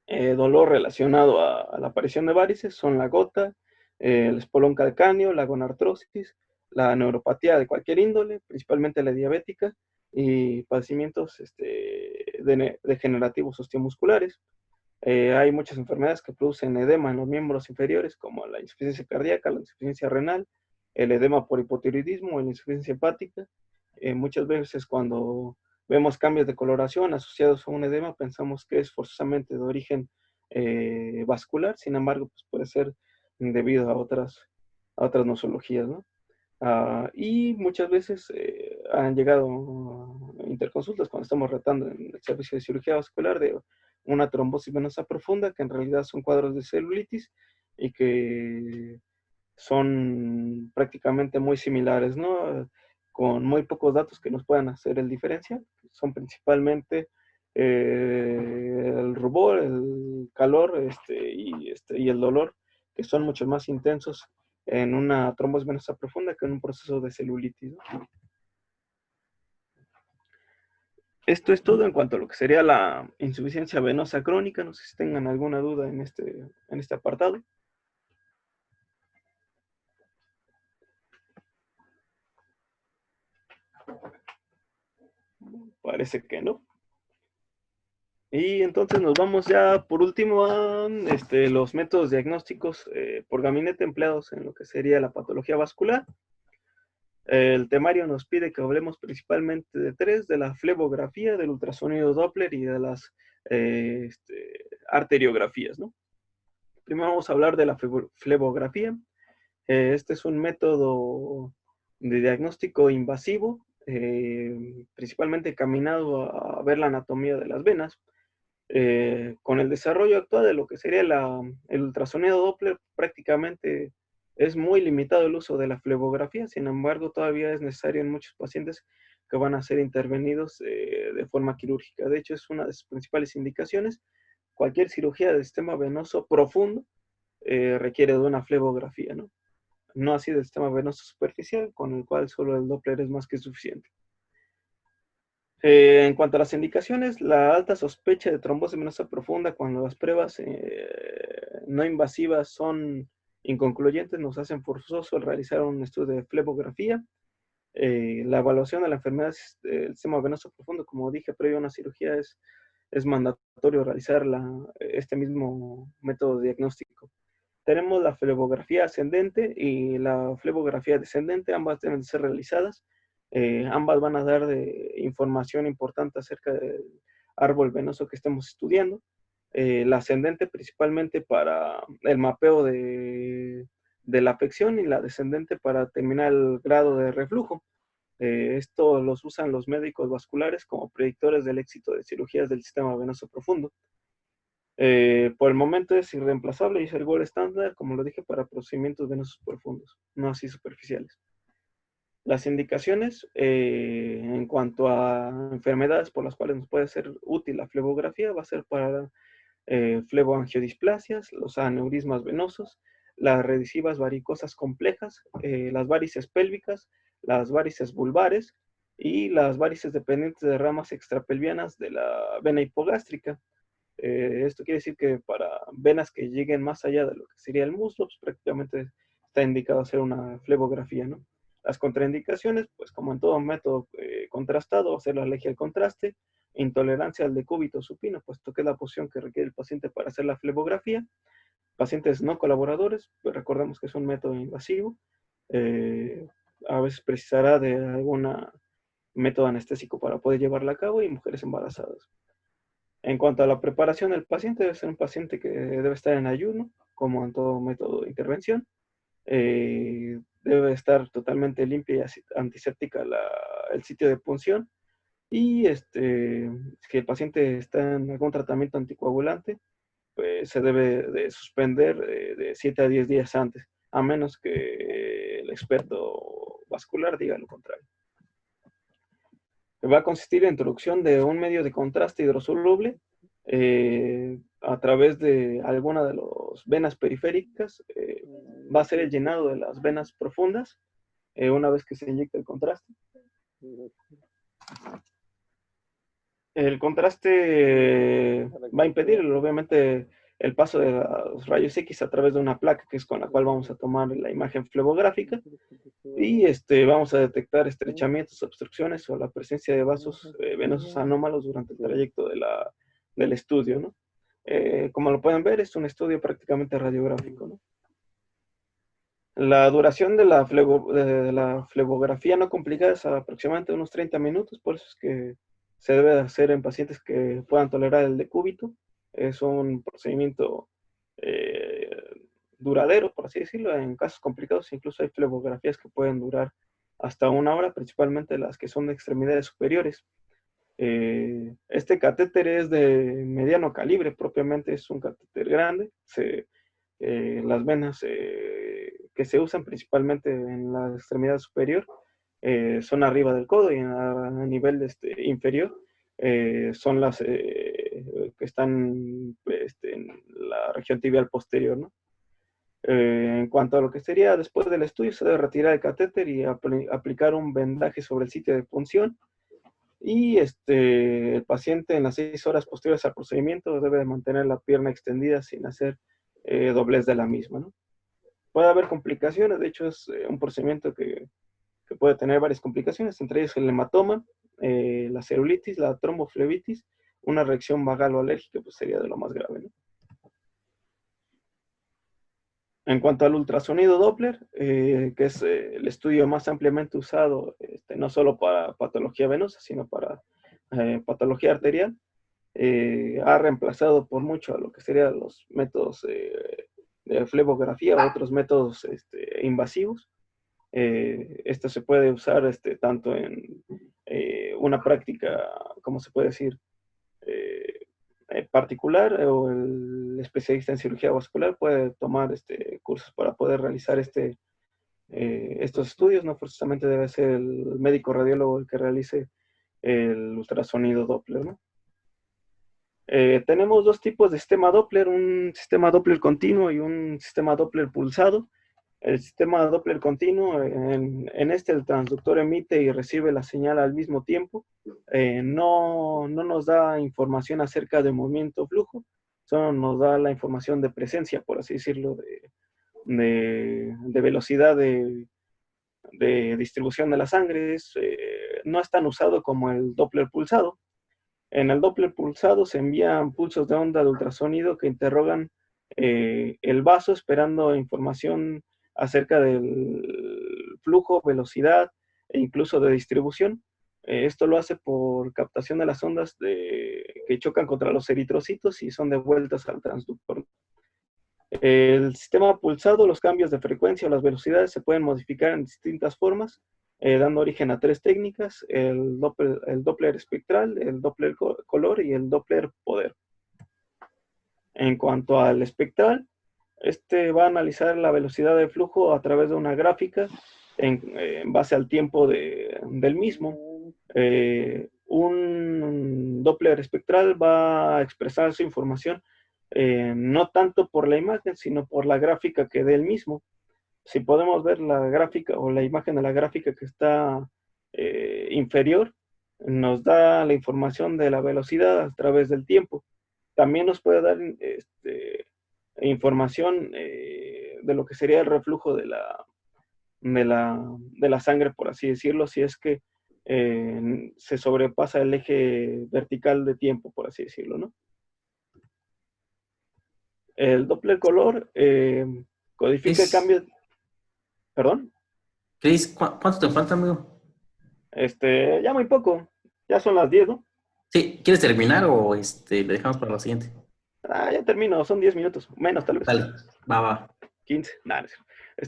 dolor relacionado a la aparición de varices son la gota, el espolón calcáneo, la gonartrosis, la neuropatía de cualquier índole, principalmente la diabética, y padecimientos degenerativos osteomusculares. Hay muchas enfermedades que producen edema en los miembros inferiores, como la insuficiencia cardíaca, la insuficiencia renal, el edema por hipotiroidismo, la insuficiencia hepática. Muchas veces cuando vemos cambios de coloración asociados a un edema, pensamos que es forzosamente de origen vascular, sin embargo, pues puede ser debido a otras nosologías, ¿no? Y muchas veces han llegado interconsultas cuando estamos tratando en el servicio de cirugía vascular de una trombosis venosa profunda, que en realidad son cuadros de celulitis y que son prácticamente muy similares, ¿no? Con muy pocos datos que nos puedan hacer el diferencial. Son principalmente el rubor, el calor y el dolor, que son mucho más intensos en una trombosis venosa profunda que en un proceso de celulitis, ¿no? Esto es todo en cuanto a lo que sería la insuficiencia venosa crónica. No sé si tengan alguna duda en este apartado. Parece que no. Y entonces nos vamos ya por último a los métodos diagnósticos por gabinete empleados en lo que sería la patología vascular. El temario nos pide que hablemos principalmente de tres: de la flebografía, del ultrasonido Doppler y de las arteriografías, ¿no? Primero vamos a hablar de la flebografía. Este es un método de diagnóstico invasivo, principalmente encaminado a ver la anatomía de las venas. Con el desarrollo actual de lo que sería el ultrasonido Doppler, prácticamente es muy limitado el uso de la flebografía. Sin embargo, todavía es necesario en muchos pacientes que van a ser intervenidos de forma quirúrgica. De hecho, es una de sus principales indicaciones. Cualquier cirugía del sistema venoso profundo requiere de una flebografía, ¿no? No así del sistema venoso superficial, con el cual solo el Doppler es más que suficiente. En cuanto a las indicaciones, la alta sospecha de trombosis venosa profunda cuando las pruebas no invasivas son inconcluyentes nos hacen forzoso el realizar un estudio de flebografía. La evaluación de la enfermedad del sistema venoso profundo, como dije, previo a una cirugía, es mandatorio realizar este mismo método diagnóstico. Tenemos la flebografía ascendente y la flebografía descendente, ambas deben ser realizadas. Ambas van a dar información importante acerca del árbol venoso que estemos estudiando. La ascendente principalmente para el mapeo de la afección y la descendente para determinar el grado de reflujo. Esto los usan los médicos vasculares como predictores del éxito de cirugías del sistema venoso profundo. Por el momento es irreemplazable y es el gold estándar, como lo dije, para procedimientos venosos profundos, no así superficiales. Las indicaciones en cuanto a enfermedades por las cuales nos puede ser útil la flebografía va a ser para fleboangiodisplasias, los aneurismas venosos, las recisivas varicosas complejas, las varices pélvicas, las varices vulvares y las varices dependientes de ramas extrapelvianas de la vena hipogástrica. Esto quiere decir que para venas que lleguen más allá de lo que sería el muslo, pues prácticamente está indicado hacer una flebografía, ¿no? Las contraindicaciones, pues como en todo método contrastado, hacer la alergia al contraste, intolerancia al decúbito supino, puesto que es la posición que requiere el paciente para hacer la flebografía. Pacientes no colaboradores, pues recordemos que es un método invasivo, eh, a veces precisará de algún método anestésico para poder llevarla a cabo, y mujeres embarazadas. En cuanto a la preparación del paciente, debe ser un paciente que debe estar en ayuno, como en todo método de intervención. Debe estar totalmente limpia y antiséptica el sitio de punción. Y si el paciente está en algún tratamiento anticoagulante, pues se debe de suspender de 7 a 10 días antes, a menos que el experto vascular diga lo contrario. Va a consistir en la introducción de un medio de contraste hidrosoluble a través de alguna de las venas periféricas. Va a ser el llenado de las venas profundas una vez que se inyecta el contraste. El contraste va a impedir, obviamente, el paso de los rayos X a través de una placa, que es con la cual vamos a tomar la imagen flebográfica, y vamos a detectar estrechamientos, obstrucciones o la presencia de vasos venosos anómalos durante el trayecto del estudio, ¿no? como lo pueden ver, es un estudio prácticamente radiográfico, ¿no? La duración de de la flebografía no complicada es aproximadamente unos 30 minutos, por eso es que se debe de hacer en pacientes que puedan tolerar el decúbito. Es un procedimiento eh, duradero, por así decirlo. En casos complicados incluso hay flebografías que pueden durar hasta 1 hora, principalmente las que son de extremidades superiores. Este catéter es de mediano calibre, propiamente es un catéter grande. Las venas que se usan principalmente en la extremidad superior son arriba del codo, y a nivel inferior son las que están en la región tibial posterior, ¿no? En cuanto a lo que sería después del estudio, se debe retirar el catéter y aplicar un vendaje sobre el sitio de punción. Y el paciente en las 6 horas posteriores al procedimiento debe de mantener la pierna extendida sin hacer doblez de la misma, ¿no? Puede haber complicaciones, de hecho es un procedimiento que puede tener varias complicaciones, entre ellas el hematoma, la celulitis, la tromboflebitis, una reacción vagal o alérgica, pues sería de lo más grave, ¿no? En cuanto al ultrasonido Doppler, que es el estudio más ampliamente usado, no solo para patología venosa, sino para patología arterial, ha reemplazado por mucho a lo que serían los métodos de flebografía o otros métodos invasivos. Esto se puede usar tanto en una práctica, ¿cómo se puede decir? Particular, o el especialista en cirugía vascular puede tomar cursos para poder realizar estos estudios. No forzosamente debe ser el médico radiólogo el que realice el ultrasonido Doppler, ¿no? Tenemos dos tipos de sistema Doppler, un sistema Doppler continuo y un sistema Doppler pulsado. El sistema Doppler continuo, en el transductor emite y recibe la señal al mismo tiempo. No nos da información acerca de movimiento o flujo, solo nos da la información de presencia, por así decirlo, de velocidad de distribución de la sangre. No es tan usado como el Doppler pulsado. En el Doppler pulsado se envían pulsos de onda de ultrasonido que interrogan el vaso esperando información acerca del flujo, velocidad e incluso de distribución. Esto lo hace por captación de las ondas que chocan contra los eritrocitos y son devueltas al transductor. El sistema pulsado, los cambios de frecuencia o las velocidades se pueden modificar en distintas formas, dando origen a 3 técnicas: el Doppler espectral, el Doppler color y el Doppler poder. En cuanto al espectral, va a analizar la velocidad de flujo a través de una gráfica en base al tiempo del mismo. Un Doppler espectral va a expresar su información no tanto por la imagen, sino por la gráfica que dé el mismo. Si podemos ver la gráfica o la imagen de la gráfica que está inferior, nos da la información de la velocidad a través del tiempo. También nos puede dar información de lo que sería el reflujo de la sangre, por así decirlo, si es que se sobrepasa el eje vertical de tiempo, por así decirlo, ¿no? El Doppler color codifica el Chris, cambio. ¿Perdón? Chris, ¿cuánto te falta, amigo? Ya muy poco. Ya son las 10, ¿no? Sí, ¿quieres terminar o le dejamos para la siguiente? Ya termino, son 10 minutos, menos tal vez. Dale, va. 15. Nada, no es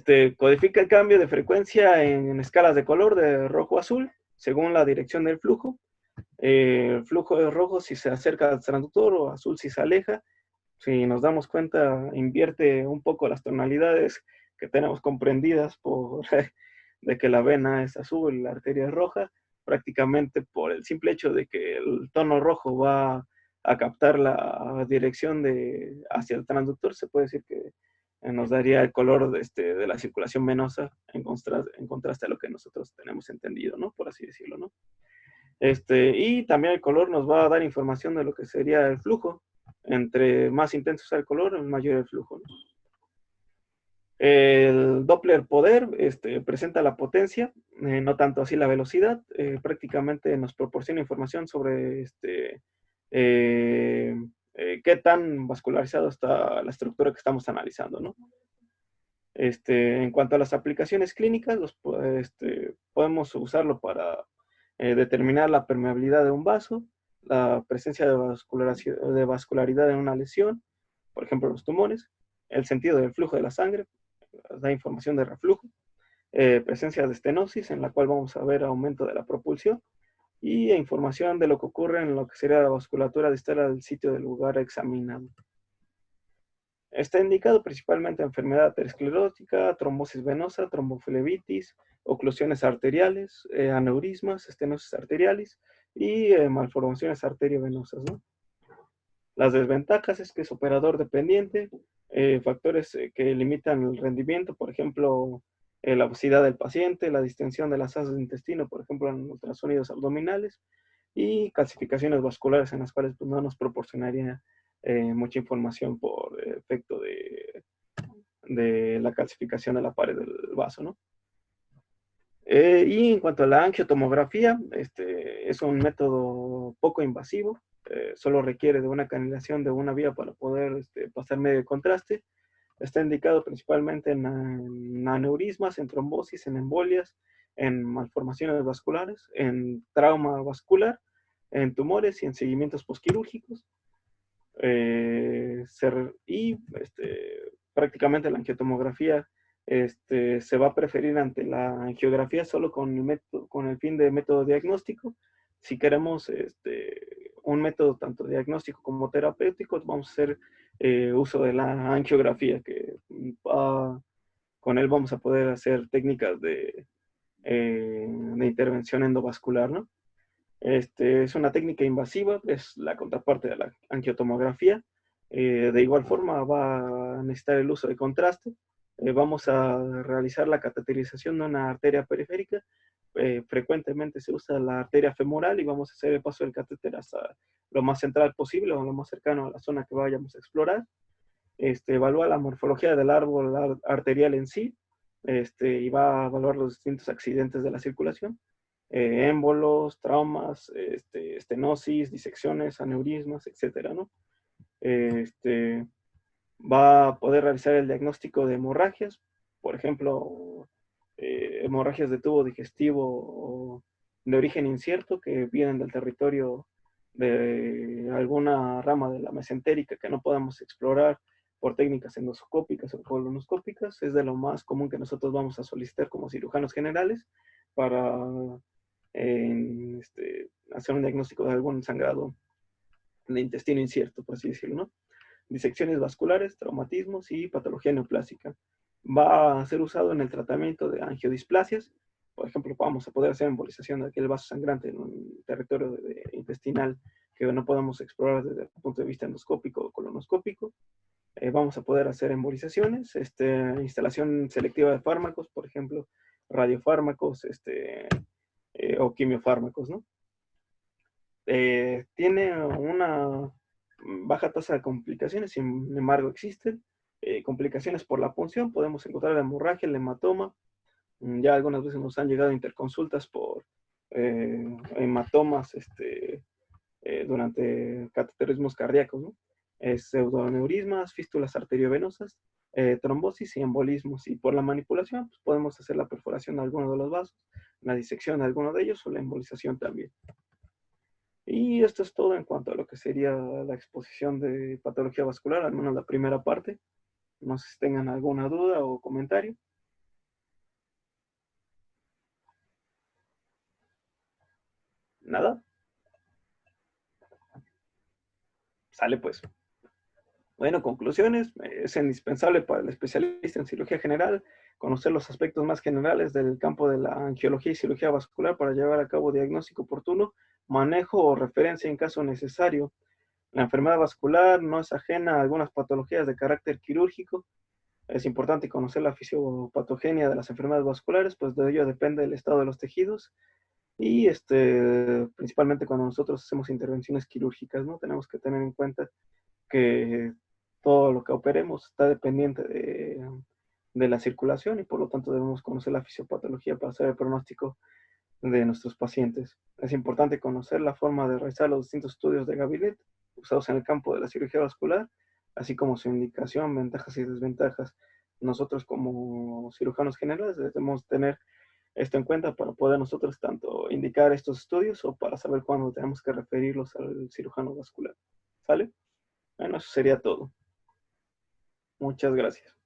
cierto. Codifica el cambio de frecuencia en escalas de color de rojo a azul, según la dirección del flujo. El flujo es rojo si se acerca al transductor, o azul si se aleja. Si nos damos cuenta, invierte un poco las tonalidades que tenemos comprendidas de que la vena es azul y la arteria es roja, prácticamente por el simple hecho de que el tono rojo va a captar la dirección hacia el transductor. Se puede decir que nos daría el color de la circulación venosa en contraste a lo que nosotros tenemos entendido, ¿no? Por así decirlo, ¿no? Y también el color nos va a dar información de lo que sería el flujo. Entre más intenso sea el color, mayor el flujo, ¿no? El Doppler poder presenta la potencia, no tanto así la velocidad. Prácticamente nos proporciona información sobre qué qué tan vascularizado está la estructura que estamos analizando, ¿no? En cuanto a las aplicaciones clínicas, podemos usarlo para determinar la permeabilidad de un vaso, la presencia de vascularidad en una lesión, por ejemplo, los tumores, el sentido del flujo de la sangre, da información de reflujo, presencia de estenosis, en la cual vamos a ver aumento de la propulsión, y información de lo que ocurre en lo que sería la vasculatura distal del sitio del lugar examinado. Está indicado principalmente enfermedad aterosclerótica, trombosis venosa, tromboflebitis, oclusiones arteriales, aneurismas, estenosis arteriales y malformaciones arteriovenosas, ¿no? Las desventajas es que es operador dependiente, factores que limitan el rendimiento, por ejemplo, la obesidad del paciente, la distensión de las asas de intestino, por ejemplo, en ultrasonidos abdominales, y calcificaciones vasculares en las cuales pues, no nos proporcionaría mucha información por efecto de la calcificación de la pared del vaso, ¿no? Y en cuanto a la angiotomografía, es un método poco invasivo, solo requiere de una canalización de una vía para poder pasar medio de contraste. Está indicado principalmente en aneurismas, en trombosis, en embolias, en malformaciones vasculares, en trauma vascular, en tumores y en seguimientos posquirúrgicos. Y prácticamente la angiotomografía se va a preferir ante la angiografía solo con el fin de método diagnóstico. Si queremos un método tanto diagnóstico como terapéutico, vamos a hacer uso de la angiografía, que con él vamos a poder hacer técnicas de intervención endovascular, ¿no? Es una técnica invasiva, es la contraparte de la angiotomografía. De igual forma va a necesitar el uso de contraste. Vamos a realizar la cateterización de una arteria periférica. Frecuentemente se usa la arteria femoral y vamos a hacer el paso del catéter hasta lo más central posible o lo más cercano a la zona que vayamos a explorar. Evalúa la morfología del árbol arterial en sí, y va a evaluar los distintos accidentes de la circulación. Émbolos, traumas, estenosis, disecciones, aneurismas, etcétera, ¿no? Va a poder realizar el diagnóstico de hemorragias, por ejemplo, hemorragias de tubo digestivo de origen incierto que vienen del territorio de alguna rama de la mesentérica que no podamos explorar por técnicas endoscópicas o colonoscópicas. Es de lo más común que nosotros vamos a solicitar como cirujanos generales para hacer un diagnóstico de algún sangrado de intestino incierto, por así decirlo, ¿no? Disecciones vasculares, traumatismos y patología neoplásica. Va a ser usado en el tratamiento de angiodisplasias. Por ejemplo, vamos a poder hacer embolización de aquel vaso sangrante en un territorio intestinal que no podamos explorar desde el punto de vista endoscópico o colonoscópico. Vamos a poder hacer embolizaciones, instalación selectiva de fármacos, por ejemplo, radiofármacos, o quimiofármacos, ¿no? Tiene una baja tasa de complicaciones, sin embargo existen complicaciones por la punción. Podemos encontrar la hemorragia, el hematoma. Ya algunas veces nos han llegado interconsultas por hematomas durante cateterismos cardíacos, ¿no? Pseudoneurismas, fístulas arteriovenosas, trombosis y embolismos. Y por la manipulación pues podemos hacer la perforación de alguno de los vasos, la disección de alguno de ellos o la embolización también. Y esto es todo en cuanto a lo que sería la exposición de patología vascular, al menos la primera parte. No sé si tengan alguna duda o comentario. ¿Nada? Sale pues. Bueno, conclusiones. Es indispensable para el especialista en cirugía general conocer los aspectos más generales del campo de la angiología y cirugía vascular para llevar a cabo diagnóstico oportuno, manejo o referencia en caso necesario. La enfermedad vascular no es ajena a algunas patologías de carácter quirúrgico. Es importante conocer la fisiopatogenia de las enfermedades vasculares, pues de ello depende el estado de los tejidos y principalmente cuando nosotros hacemos intervenciones quirúrgicas, ¿no? Tenemos que tener en cuenta que todo lo que operemos está dependiente de la circulación y por lo tanto debemos conocer la fisiopatología para hacer el pronóstico de nuestros pacientes. Es importante conocer la forma de realizar los distintos estudios de gabinete, usados en el campo de la cirugía vascular, así como su indicación, ventajas y desventajas. Nosotros como cirujanos generales debemos tener esto en cuenta para poder nosotros tanto indicar estos estudios o para saber cuándo tenemos que referirlos al cirujano vascular. ¿Sale? Bueno, eso sería todo. Muchas gracias.